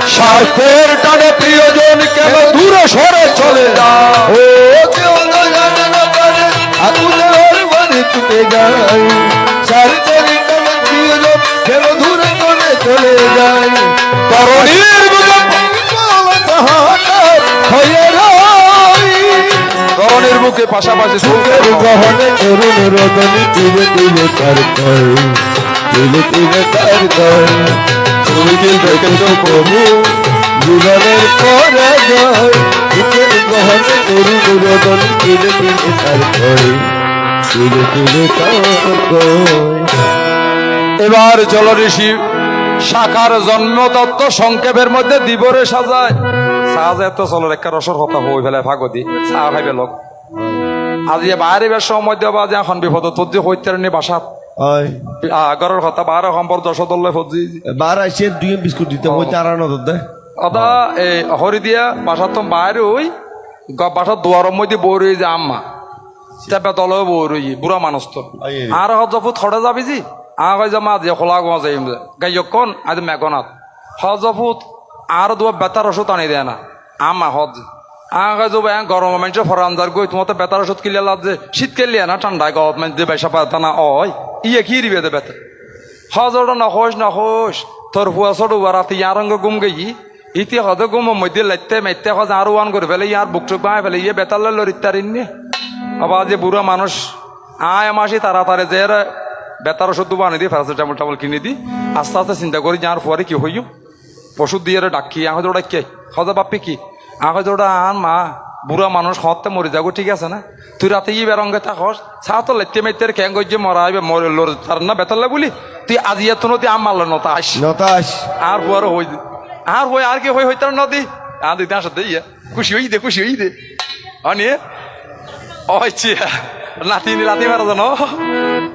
সারা স্বার্থের টানে প্রিয়জন কেন দূরে সরে চলে যায় ও কেউ তো জানে না পারে আগুনের বাড়ি ছুটে যায় সারিতের টানে প্রিয়জন কেন দূরে করে চলে যায় তরুণীর বুকে হয়ে রয় তরুণীর বুকে পাশাপাশি সুখের গহনে তরুণ রতনে তিলে তিলে তার কয় তিলে তিলে তার কয় তুমি কি দেখেছ প্রভু জীবনের পরে যায় সুখের গহনে তরুণ রতনে তিলে তিলে তার কয় তিলে তিলে তার কয় এবার জলঋষি শাখার জন্মতত্ত্ব সংক্ষেপের মধ্যে দিবরে সাজায় সাজায় তো চলো একটা রসর কথা হই ফেলে ভাগতি চা খাইবে লোক আজি বাইরে বেশ সময় দেওয়া যে এখন বিপদ তদ্দি হইতে নি বাসাত হয় আগরের কথা বারো সম্পর দশ দল্লে ফজি বার আইসে দুই বিস্কুট দিতে হইতে আর আনো দে অদা এই হরি দিয়া বাসার তো বাইরে ওই বাসার দুয়ারের মধ্যে বই রই যে আম্মা চেপে তলে বই রই বুড়া মানুষ তো আর হজফু থড়ে যাবি জি আগে যে মা যে খোলা গোয়া যাই গাইয়কন আজ মেঘনাথ হজফুত আর দুয়া বেতার ওষুধ আনি দেয় না আম্মা হজ আগে যাব গরম মানুষের ফরান্দার গই তোমার বেতার ওষুধ কিলে লাভ যে শীত কেলিয়া না ঠান্ডায় গত মানে যে বেসা পাতা না ওই ইয়ে কি দিবে দে বেতার হজর নখোস তোর ফুয়া চড়ু রাতে ইয়ার রঙ গুম গই ইতি হদে গুম মধ্যে লাইতে মাইতে হজ আর ওয়ান করে ফেলে ইয়ার বুক টুক বাঁয়ে ফেলে ইয়ে বেতার লড় ইত্যাদি আবার যে বুড়া মানুষ আয় মাসি তাড়াতাড়ি যে বেতার ওষুধ বানি দিই প্যারাসিটামল টামল কিনে দিই আস্তে আস্তে চিন্তা করি যার পরে কি হইম ওষুধ দিয়ে ডাকি আহ ওটা কে হজা বাপ্পি কি আহ ওটা আন মা বুড়া মানুষ হতে মরে যাবো ঠিক আছে না তুই রাতে ই বেরঙ্গে থাকস চা তো লেতে মেতে ক্যাং গজ্জে মরা হইবে মরে লোর তার না বেতার বলি তুই আজি এত নদী আম মারল নতা আস নতাস আর বুয়ার হই আর হই আর কি হই তার নদী আর দিতে আসতে ইয়া খুশি হই দে অনিয়ে ওইছি নাতি লাতি মারা জানো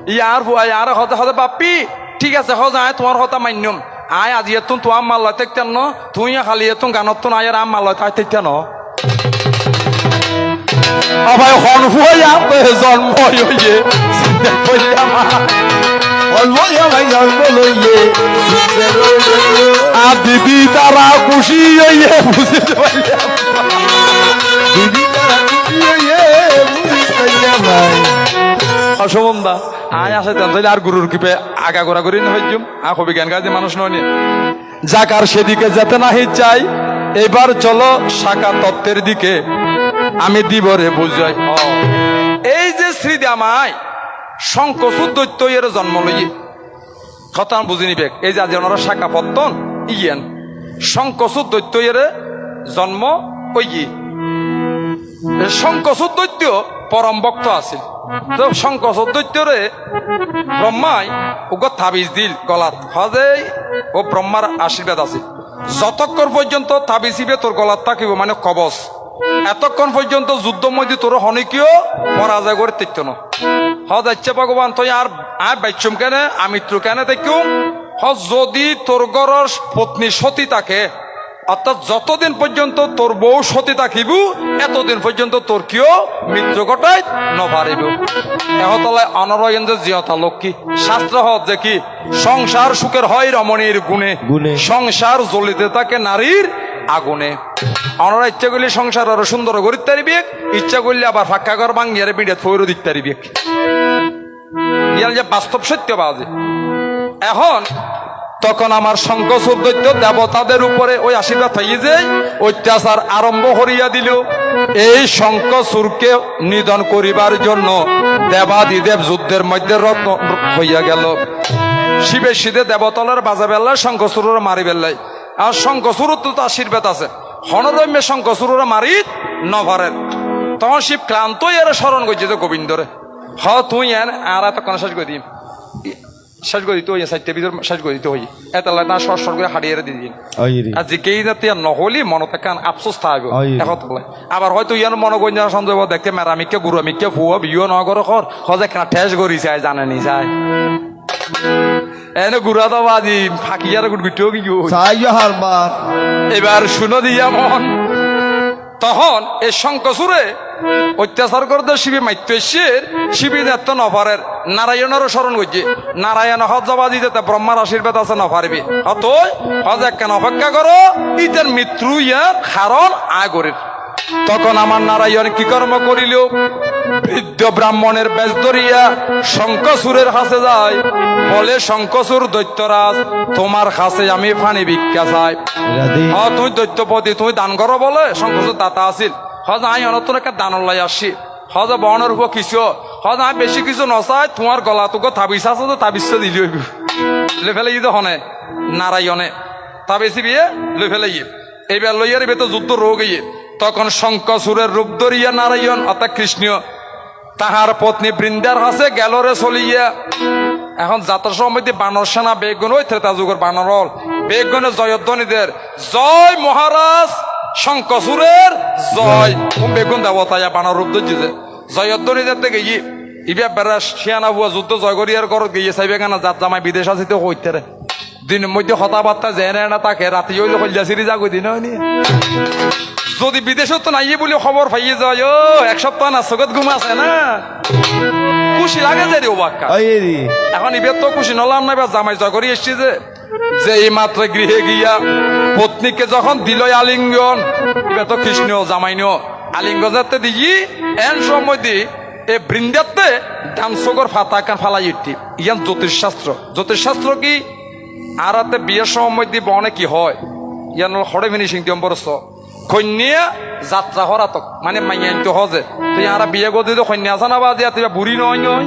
ইয়ার ভুয়াই আর হতে হতে বাপ্পি ঠিক আছে হজ আয় তোমার হতা মান্যম আয় আজি এতুন তো আম মাল্লা তেকতেন ন তুই খালি এতুন গানত তো আয়ের আম মাল্লা তাই তেকতেন আবাই হন ভুয়াই আর তো জন্ম হইয়ে চিন্তা করি আর দিদি তারা খুশি হইয়ে বুঝতে পারিয়া দিদি তারা খুশি হইয়ে অসমন্দা আয় আসে তাহলে আর গুরুর কিপে আগা গোড়া করি না হইজুম আখ বিজ্ঞান কাজে মানুষ নয় যাকার সেদিকে যেতে না চাই এবার চলো শাখা তত্ত্বের দিকে আমি দিবরে বুঝাই এই যে শ্রীদি আমায় শঙ্কসুর দৈত্য এর জন্ম লইয়ে কথা বুঝি নিবে এই যে আজ ওনারা শাখা পত্তন ইয়েন শঙ্কসুর দৈত্য এর জন্ম ওই শঙ্কসুর দৈত্য পরম ভক্ত আছে তো শঙ্কসুর দৈত্যরে ব্রহ্মাই ওকে তাবিজ দিল গলাত হজে ও ব্রহ্মার আশীর্বাদ আছে যতক্ষণ পর্যন্ত তাবিজিবে তোর গলাত থাকিব মানে কবচ এতক্ষণ পর্যন্ত যুদ্ধ মধ্যে তোর হনিকীয় পরাজয় করে তিক্ত ন হজ ইচ্ছে ভগবান তুই আর বাইচুম কেন আমিত্র কেন দেখুম হজ যদি তোর গরর পত্নী সতী থাকে অর্থাৎ যতদিন পর্যন্ত তোর বউ সতী থাকিব এতদিন পর্যন্ত তোর কিয় মৃত্যু ঘটাই নপারিব এহতলায় অনরয়েন্দ্র জিয়তা লক্ষ্মী শাস্ত্র হত যে কি সংসার সুখের হয় রমণীর গুণে সংসার জ্বলিতে থাকে নারীর আগুনে অনরা ইচ্ছা করলে সংসার আরো সুন্দর করিতে পারিবে ইচ্ছা করলে আবার ফাঁকা ঘর ভাঙ্গিয়ারে বিড়ে থইরও দিতে পারিবে ইয়ার যে বাস্তব সত্য বাজে এখন তখন আমার শঙ্কসুর দৈত্য দেবতাদের উপরে ওই আশীর্বাদ হইয়ে যে অত্যাচার আরম্ভ করিয়া দিল এই শঙ্কসুরকে নিধন করিবার জন্য দেবাদিদেব যুদ্ধের মধ্যে রত্ন হইয়া গেল শিবে শীতে দেবতলের বাজা বেলায় শঙ্কসুরের মারি বেলায় আর শঙ্কসুরের তো আশীর্বাদ আছে হনরম্যে শঙ্কসুরের মারি নভারেন তখন শিব ক্লান্ত এর স্মরণ করছে যে গোবিন্দরে হ তুই এন আর এতক্ষণ শেষ করে দিম শেষ করে দিতে হইয়া সাইডটা ভিতর শেষ করে দিতে হই এত না সর করে হারিয়ে দিয়ে দিন আর যে কেই যাতে নহলি মনত কান আফসোস থাকবে এখন আবার হয়তো ইয়ার মনে করি সন্দেহ দেখতে মেরামিকে গুরামিকে ফুয়া বিও নগর কর হজে কেনা ঠেস করি চাই জানেনি চাই এনে গুড়া তো বাজি ফাঁকি আর গুটিও কি এবার শুনো দিয়া মন তখন এই শঙ্কসুরে অত্যাচার করতে শিবি মাইত্যের শিবি নেত্য নফারের নারায়ণেরও স্মরণ করছে নারায়ণ হজ জবা দিতে ব্রহ্মার আশীর্বাদ আছে নফারবি অতই হজ একখান অপেক্ষা করো ইতের মৃত্যু ইয়ার কারণ আগরের তখন আমার নারায়ণ কি কর্ম করিল বৃদ্ধ ব্রাহ্মণের বেশ ধরিয়া শঙ্কসুরের কাছে যায় বলে শঙ্কসুর দৈত্যরাজ তোমার কাছে আমি ফানি ভিক্ষা চাই তুই দৈত্যপতি তুই দান করো বলে শঙ্কসুর দাতা আছিল হজ আমি অনতন একটা দান লাই আসছি হজ বর্ণের উপর কিছু হজ আমি বেশি কিছু নচাই তোমার গলা তোকে তাবিজ আছে তো তাবিজ দিলি লে ফেলে ইয়ে হনে নারায়ণে তাবিজ বিয়ে লে ফেলে ইয়ে এইবার লইয়ার এবার তো যুদ্ধ রোগ ইয়ে তখন শঙ্কসুরের রূপ ধরিয়া নারায়ণ অর্থাৎ কৃষ্ণ তাহার পত্নী বৃন্দার হাসে গেলরে চলিয়া এখন যাত্রার সময় বানর সেনা বেগুন ওই ত্রেতা যুগের বানরল বেগুনে জয়ধ্বনিদের জয় মহারাজ শঙ্কসুরের জয় বেগুন দেবতায়া বানর রূপ ধরছে জয়ধ্বনিদের থেকে ইবা বেড়া শিয়ানা বুয়া যুদ্ধ জয় করিয়ার ঘর গিয়ে চাইবে কেন যাত জামাই বিদেশ আছে তো হইতে রে দিনের মধ্যে কথাবার্তা জেনে না তাকে রাতে হইলে কল্যা সিরি যাগো দিন হয়নি যদি বিদেশত তো নাই বলে খবর পাইয়ে যায় ও এক সপ্তাহ না চোখত ঘুম আছে না খুশি লাগে যে রে ও বাক্কা এখন ইবের তো খুশি নলাম না এবার জামাই জয় করি এসছি যে এই মাত্র গৃহে গিয়া পত্নীকে যখন দিল আলিঙ্গন এবার তো কৃষ্ণ জামাই নিও আলিঙ্গন যাতে দিই এন সময় দি এ বৃন্দাতে ডান্সকর ফাতা কান ফালাই উঠি ইয়ান জ্যোতিষশাস্ত্র কি আর হাতে বিয়ের সময় দি বনে কি হয় ইয়ান হরে ফিনিশিং দিম বরস কন্যা যাত্রা হরাতক মানে মাইয়া তো হজে তুই আর বিয়ে গদি তো কন্যা আছে না বাজে তুই বুড়ি নয় নয়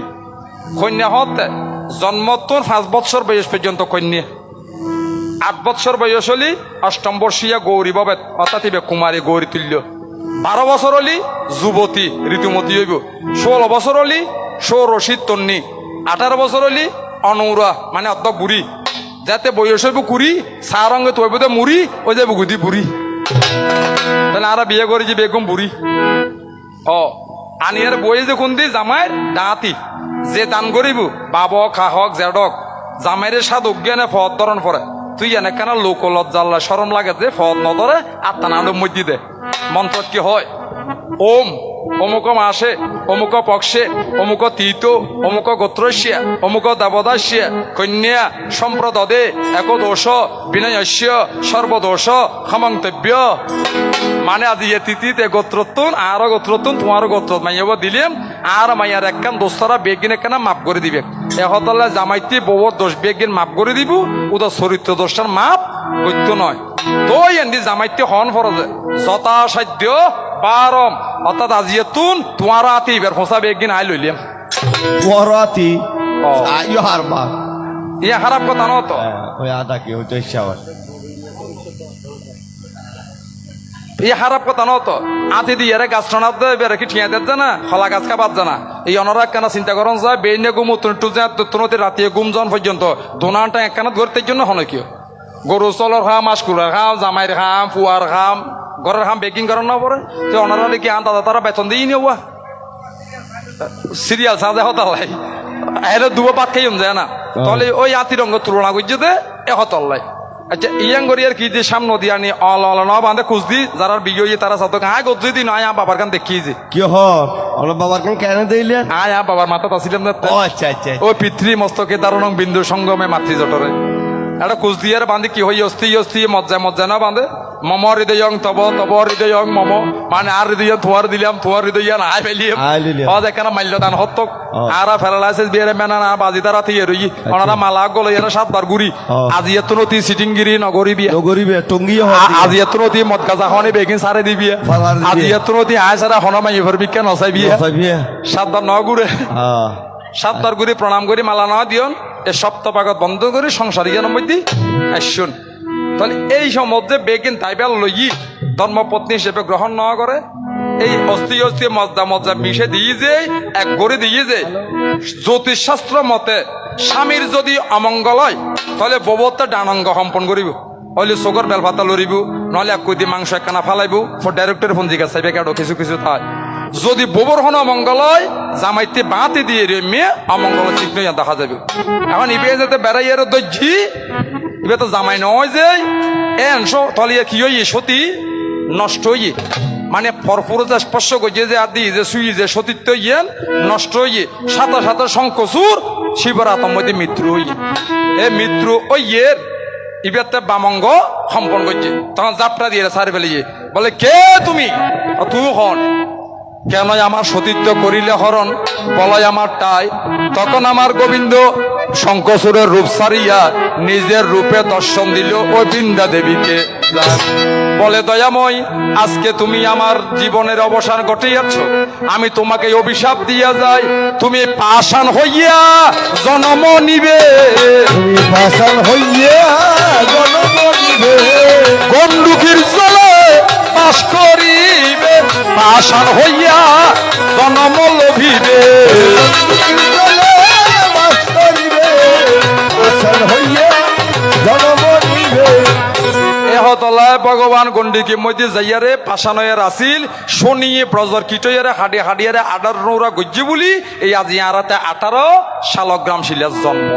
কন্যা হতে জন্ম তোর 5 বছর বয়স পর্যন্ত কন্যা 8 বছর বয়স হলি অষ্টম বর্ষীয়া গৌরী বাবে অর্থাৎ কুমারী গৌরী তুল্য 12 বছর হলি যুবতী ঋতুমতী হইব 16 বছর হলি সৌরশী তন্নি 18 বছর হলি অনুরা মানে অত বুড়ি যাতে বয়স হইব কুড়ি চা রঙে তৈব মুড়ি ওই যাবো গুদি বুড়ি তাহলে আর বিয়ে করেছি বেগম বুড়ি আনিয়ার বই যে কোন দি জামাইয়ের ডাঁতি যে দান করিব বাবক খাহক জেডক জামাইয়ের স্বাদ অজ্ঞানে ফদ ধরন পরে তুই এনে কেন লোক লজ্জাল্লা সরম লাগে যে ফদ নধরে আত্মা নাম মধ্যে দে মন্ত্র কি হয় ওম অমুক মাসে অমুক পক্ষে অমুক তীত অমুক গোত্রস্যা অমুক দেবদাস্যা কন্যা সম্প্রদে এক দোষ বিনয়স্য সর্বদোষ ক্ষমন্তব্য মানে আজি এ তিথিতে গোত্রতুন আর গোত্রতুন তোমার গোত্র মাইয়াব দিলাম আর মাইয়ার একখান দোস্তরা বেগিন একখানা মাপ করে দিবে এহতলে জামাইতি বউর দোষ বেগিন মাপ করে দিব ওদের চরিত্র দোষটার মাপ গত্য নয় তো এন্দি জামাইতি হন ফরজে যথাসাধ্য বারম অর্থাৎ আজিয়ে তুন তোমার আতি এবার ফসা বেগিন আই লইলাম পরাতি আইও হারবা ইয়া খারাপ কথা ন তো ওই আদা কি হইতো ইচ্ছা এই খারাপ কথা ন তো আতি দিয়ে গাছ টানা বেড়ে কি ঠিয়া দিতে না খলা গাছ খাবার জানা এই অনরাগ কেন চিন্তা করেন যায় বেইনে গুম টু যে রাতে গুম জন পর্যন্ত দোনাটা একখানা ধরতে জন্য হন কিয় গরু চলর খাম মাসকুলার খাম জামাইয়ের খাম ফুয়ার খাম ঘরের খাম বেকিং করেন না পরে তো অনারা কি আন দাদা তারা বেতন দিই নেওয়া সিরিয়াল সাজে হতালাই এর দুবো পাত খাই যায় না তাহলে ওই আতি রঙ তুলনা করছে যে এ হতাল্লাই আচ্ছা ইয়াং গরিয়ার কি যে সামনে দিয়া নি অল অল ন বাঁধে খুঁজ দি যারা বিজয়ী তারা সাথে আয় গজ্জি দিন আয় বাবার কান দেখিয়েছে কি হ আমার বাবার কান কেন দিলেন আয় বাবার মাথা আসিলাম না ও আচ্ছা আচ্ছা ওই পিতৃ মস্তকে দারুণ বিন্দু সঙ্গমে মাতৃ জটরে এটা কুচদিয়ার বাঁধে কি হই অস্থি মজ্জা না বাঁধে মম হৃদয়ং তব হৃদয়ং মম মানে আর হৃদয় থুয়ার দিলাম থুয়ার হৃদয় আয় ফেলিয়ে এখানে মাল্যদান হত্যক আর ফেরালাইসিস বিয়ারে মেনা না বাজি তারা থিয়ে রই ওনারা মালা গলে এরা 7 বার গুড়ি আজি এত নতি সিটিংগিরি নগরি টঙ্গি আজি এত নতি মদ গাজা হনে বেগিন সারে দিবি আজি এত নতি আয় সারা হনমাই ভর বিজ্ঞান নসাইবি 7 বার নগুরে 7 বার গুড়ি প্রণাম করি মালা না দিয়ন এ সপ্তাহপাগত বন্ধ করে সংসার ইয়ানোর মধ্যে আসুন তাহলে এই সমুদ্রে বেগিন তাইবেল লই ধর্মপত্নী হিসেবে গ্রহণ না করে এই অস্থি মজ্জা মিশে দিয়ে যে এক গড়ে দিয়ে যে জ্যোতিষশাস্ত্র মতে স্বামীর যদি অমঙ্গল হয় তাহলে ববতে ডানাঙ্গ সম্পন্ন করিব হইলে চোখর বেল পাতা লড়িব নহলে এক কই মাংস একখানা ফালাইব ফর ডাইরেক্টর ফোন জিজ্ঞাসা চাইবে কেন কিছু থাক যদি ববর হন অমঙ্গল হয় জামাইতে বাঁতে দিয়ে মেয়ে অমঙ্গল চিহ্ন দেখা যাবে এখন ইবে যাতে বেড়াইয়ের দর্জি এবার তো জামাই নয় যে এনশো তাহলে কি হই সতী নষ্ট হই মানে ফরফুর যে স্পর্শ করছে যে আদি যে সুই যে সতীত্ব ইয়েন নষ্ট হইয়ে সাথে সাথে শঙ্কচুর শিবর আতম মধ্যে মৃত্যু হইয়ে এ মৃত্যু ওই ইয়ের ইবাতে বামঙ্গ সম্পন্ন করছে তখন যাত্রা দিয়ে সারি ফেলিয়ে বলে কে তুমি তুই হন কেন আমার সতীত্ব করিলে হরণ বলাই আমার টাই তখন আমার গোবিন্দ শঙ্কচূড়ের রূপ সারিয়া নিজের রূপে দর্শন দিল ওই বৃন্দা দেবীকে বলে দয়াময় আজকে তুমি আমার জীবনের অবসান ঘটিয়াছ আমি তোমাকে অভিশাপ দিয়া যাই তুমি পাষাণ হইয়া জন্ম নিবে তুমি পাষাণ হইয়া জন্ম নিবে গণ্ডুকির জলে বাস করিবে পাষাণ হইয়া জন্ম লভিবে বাস করিবে পাষাণ হইয়া জন্ম নিবে এহতলায় ভগবান গণ্ডিকে মধ্যে যাইয়ারে পাশানয়ের আসিল শনিয়ে ব্রজর কিটয়ারে হাডি হাডিয়ারে 18 নৌরা গজ্জি বলি এই আজি আরাতে 18 শালগ্রাম শিলার জন্ম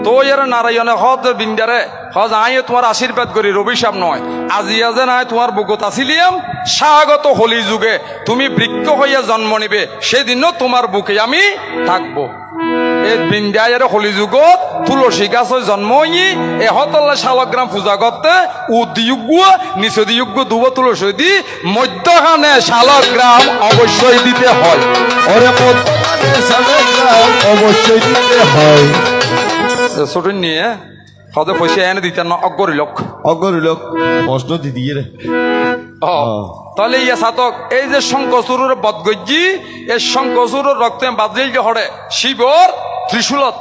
তো এর নারায়ণে হদ বিন্দারে হজ আইয়ে তোমার আশীর্বাদ করি অভিশাপ নয় আজি আজে নাই তোমার বুকত আসিলিয়াম স্বাগত হলি যুগে তুমি বৃক্ষ হইয়া জন্ম নিবে সেদিনও তোমার বুকে আমি থাকবো এই বিন্দায়ের হলি যুগত তুলসী গাছ জন্ম হই এহতল্লা শালগ্রাম পূজা করতে উদ্যোগ্য নিষেধযোগ্য দুব তুলসী দি মধ্যখানে শালগ্রাম অবশ্যই দিতে হয় ওরে মধ্যখানে শালগ্রাম অবশ্যই দিতে হয় ছোট নিয়ে হদে পয়সা এনে দিতে না অগরি লোক অগরি লোক প্রশ্ন দিদিয়ে রে তাহলে ইয়া সাতক এই যে শঙ্কচূড়ের বদগজ্জি এই শঙ্কচূড়ের রক্তে বাদলিল যে হরে শিবর ত্রিশূলত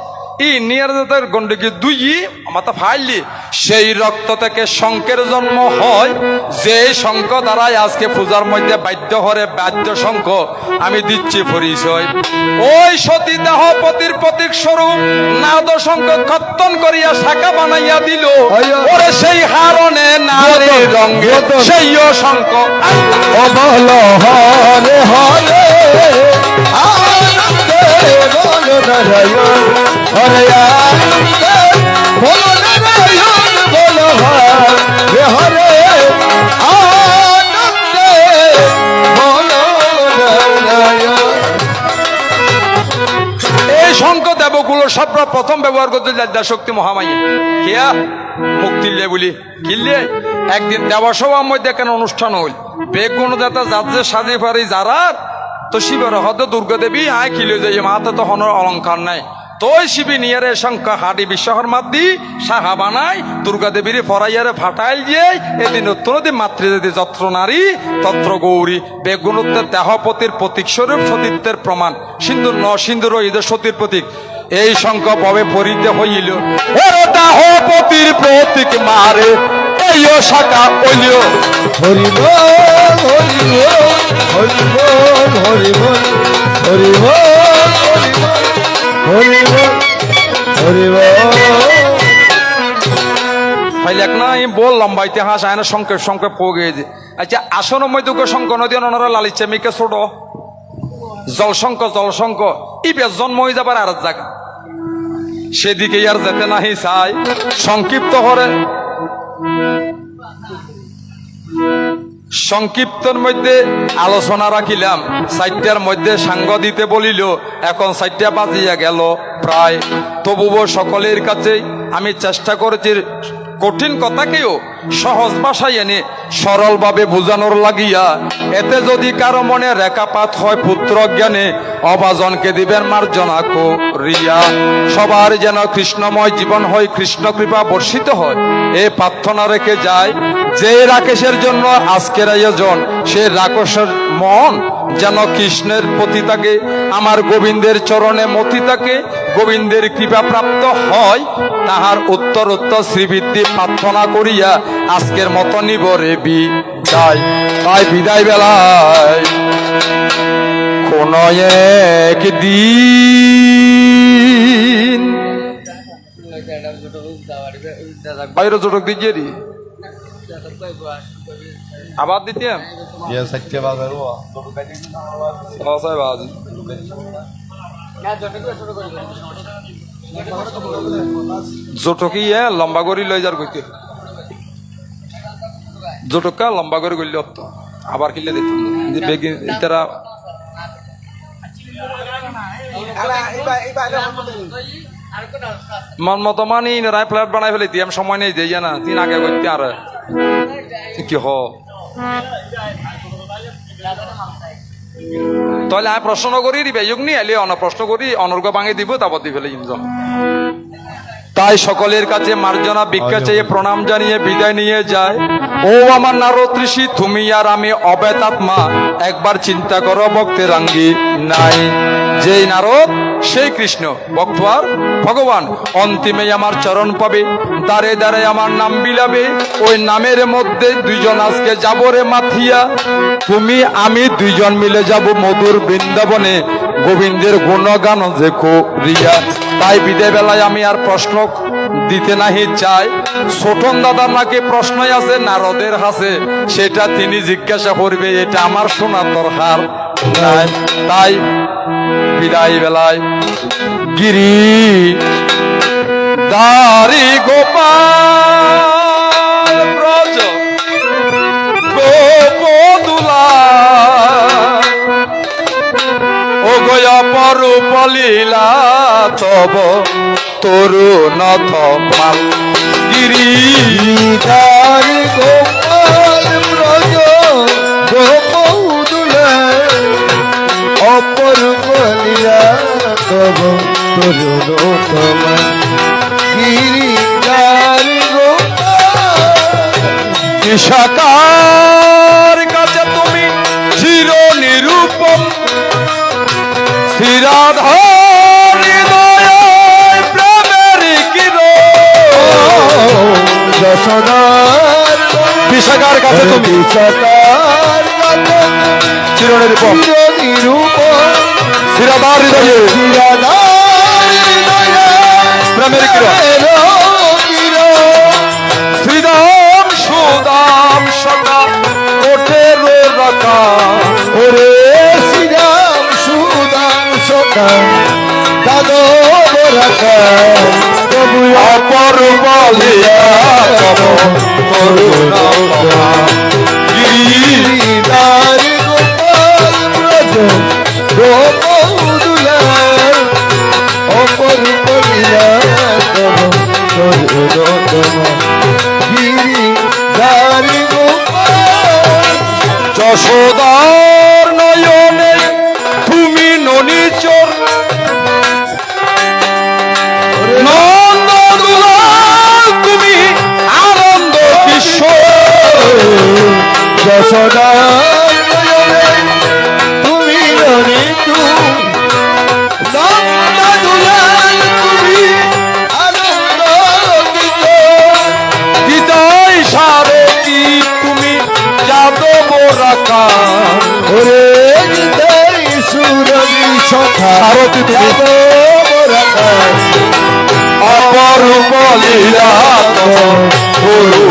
ই নিয়ার গন্ডকি দুই মাথা ফাইলি সেই রক্ত থেকে শঙ্কের জন্ম হয় যে শঙ্খ দ্বারাই আজকে পূজার মধ্যে বাদ্য হরে বাদ্য শঙ্খ আমি দিচ্ছি পরিচয় ওই সতী দেহ পতির প্রতীক স্বরূপ নাদ শঙ্খ কর্তন করিয়া শাখা বানাইয়া দিল ওরে সেই হারণে নারী রঙ্গে সেইও শঙ্খ অবল হরে হরে আনন্দে বল নারায়ণ হরে আনন্দে বল নারায়ণ বল হরে হরে আনন্দে বল নারায়ণ এই শঙ্খ দেবকুল সর্ব প্রথম ব্যবহার করতে লজ্জা শক্তি মহামায়ী কেয়া মুক্তিলে বলি কিনলে একদিন দেবসভার মধ্যে কেন অনুষ্ঠান হইল বেগুন দাতা যাচ্ছে সাজে পারি যারা তো শিবের হদ দুর্গা দেবী আয় খিলে যাই মাতে তো হনর অলঙ্কার নাই তোই শিবি নিয়ারে শঙ্খ হাডি বিশ্বহর মাদি সাহা বানাই দুর্গা দেবীর ফরাইয়ারে ফাটাইল দিয়ে এদিন উত্তরদি মাতৃজাতি যত্র নারী তত্র গৌরী বেগুনোত্তর দেহপতির প্রতীক স্বরূপ সতীত্বের প্রমাণ সিন্দুর ন সিন্দুর ঈদের সতীর প্রতীক এই শঙ্খ ভবে পরিতে হইল ওরে দেহপতির প্রতীক মারে এইও শাখা হইল হরিবল হরিবল হরিবল হরিবল হরিবল হরিবল ফাইলাক না আমি বল লম্বা ইতিহাস আয়না সংক্ষেপ সংক্ষেপ পোগে যে আচ্ছা আসন মধ্যে শঙ্খ নদী ওনারা লালিচে মিকে ছোট জলশঙ্ক ই বেশ জন্ম হয়ে যাবার আর জায়গা সেদিকে আর যেতে নাহি চাই সংক্ষিপ্ত করে সংক্ষিপ্তর মধ্যে আলোচনা রাখিলাম 4টার মধ্যে সাঙ্গ দিতে বলিল এখন 4টা বাজিয়া গেল প্রায় তবুও সকলের কাছে আমি চেষ্টা করেছি কঠিন কথাকেও সহজ ভাষায় এনে সরলভাবে বোঝানোর লাগিয়া এতে যদি কারো মনে রেখাপাত হয় পুত্র জ্ঞানে অভাজনকে দিবেন মার্জনা করিয়া সবার যেন কৃষ্ণময় জীবন হয় কৃষ্ণ কৃপা বর্ষিত হয় এই প্রার্থনা রেখে যায় যে রাকেশের জন্য আজকের আয়োজন সে রাকেশের মন যেন কৃষ্ণের প্রতি থাকে আমার গোবিন্দের চরণে মতি থাকে গোবিন্দের কৃপা প্রাপ্ত হয় তাহার উত্তর শ্রীবৃদ্ধি প্রার্থনা করিয়া আজকের মতো নিবরে বিদায় তাই বিদায় বেলায় কোন একদিন বাইরে জোটক দিয়ে রি আবার দিতে জোটকি লম্বা করে লই যার কইতে জোটকা লম্বা করে গইল আবার কিনলে দেখুন তারা মন মতো মানি রায় ফ্ল্যাট বানাই ফেলে দিয়ে সময় নেই দিয়ে না তিন আগে করতে আর কি হ তাহলে আমি প্রশ্ন করি দিবে ইয়োগ নি এলে অন প্রশ্ন করি অনর্গ ভাঙে দিব তারপর দিয়ে ফেলে ইনজন তাই সকলের কাছে মার্জনা ভিক্ষা চেয়ে প্রণাম জানিয়ে বিদায় নিয়ে যায়। ও আমার নারদ ঋষি, তুমি আর আমি অবেত আত্মা, একবার চিন্তা করো ভক্তের আঙ্গি নাই। যেই নারদ সেই কৃষ্ণ, ভক্ত আর ভগবান। অন্তিমে আমার চরণ পাবে, দাঁড়ে দাঁড়ে আমার নাম বিলাবে। ওই নামের মধ্যে দুইজন আজকে যাব রে মাথিয়া, তুমি আমি দুইজন মিলে যাব মধুর বৃন্দাবনে, গোবিন্দের গুণগান যে করিয়া। তাই বিদে বেলায় আমি আর প্রশ্ন দিতে নাহি চাই। ছোটন দাদার নাকি প্রশ্নই আছে নারদের হাসে, সেটা তিনি জিজ্ঞাসা করবে, এটা আমার শোনা দরকার নাই। তাই বিদায় বেলায় গিরি দারি গোপাল ব্রজ গোপদুলা ও গয়া পরূপ লীলা তব তরুণ মাল। গিরিধার গোপাল ব্রজ গোপদুলা অপরূপ লীলা তব তরুণ গিরিধার গোপাল। বিশাখার কাছে তুমি চির নিরূপম, শ্রীরাধার হৃদয়ে প্রেমের কিরণ। যশোদার বিশাখার কাছে তুমি বিশাখার কাছে চির নিরূপম, নিরূপম শ্রীরাধার হৃদয়ে প্রেমের কিরণ। শ্রীদাম সুদাম সদা কোঠের রাখা, ওরে শ্রীরাম সুদাম সদা দাদর রাখা, তবু অপরূপ লীলা তব তরুণ গিরিধার গোপাল ব্রজ গোপদুলা অপরূপ লীলা তব তরুণ গিরিধার গোপাল। যশোদার নয়নে তুমি ননিচর, নন্দদুলাল তুমি আনন্দ কিশোর। যশোদার নয়নে তুমি ননিতু, নন্দদুলাল তুমি আনন্দ কিশোর। হৃদয় সারথি তুমি যাদব রাখা, ওরে হৃদয় সুরবি সখা সারথি তুমি যাদব রাখা, অপরূপ লীলা তব তরুণ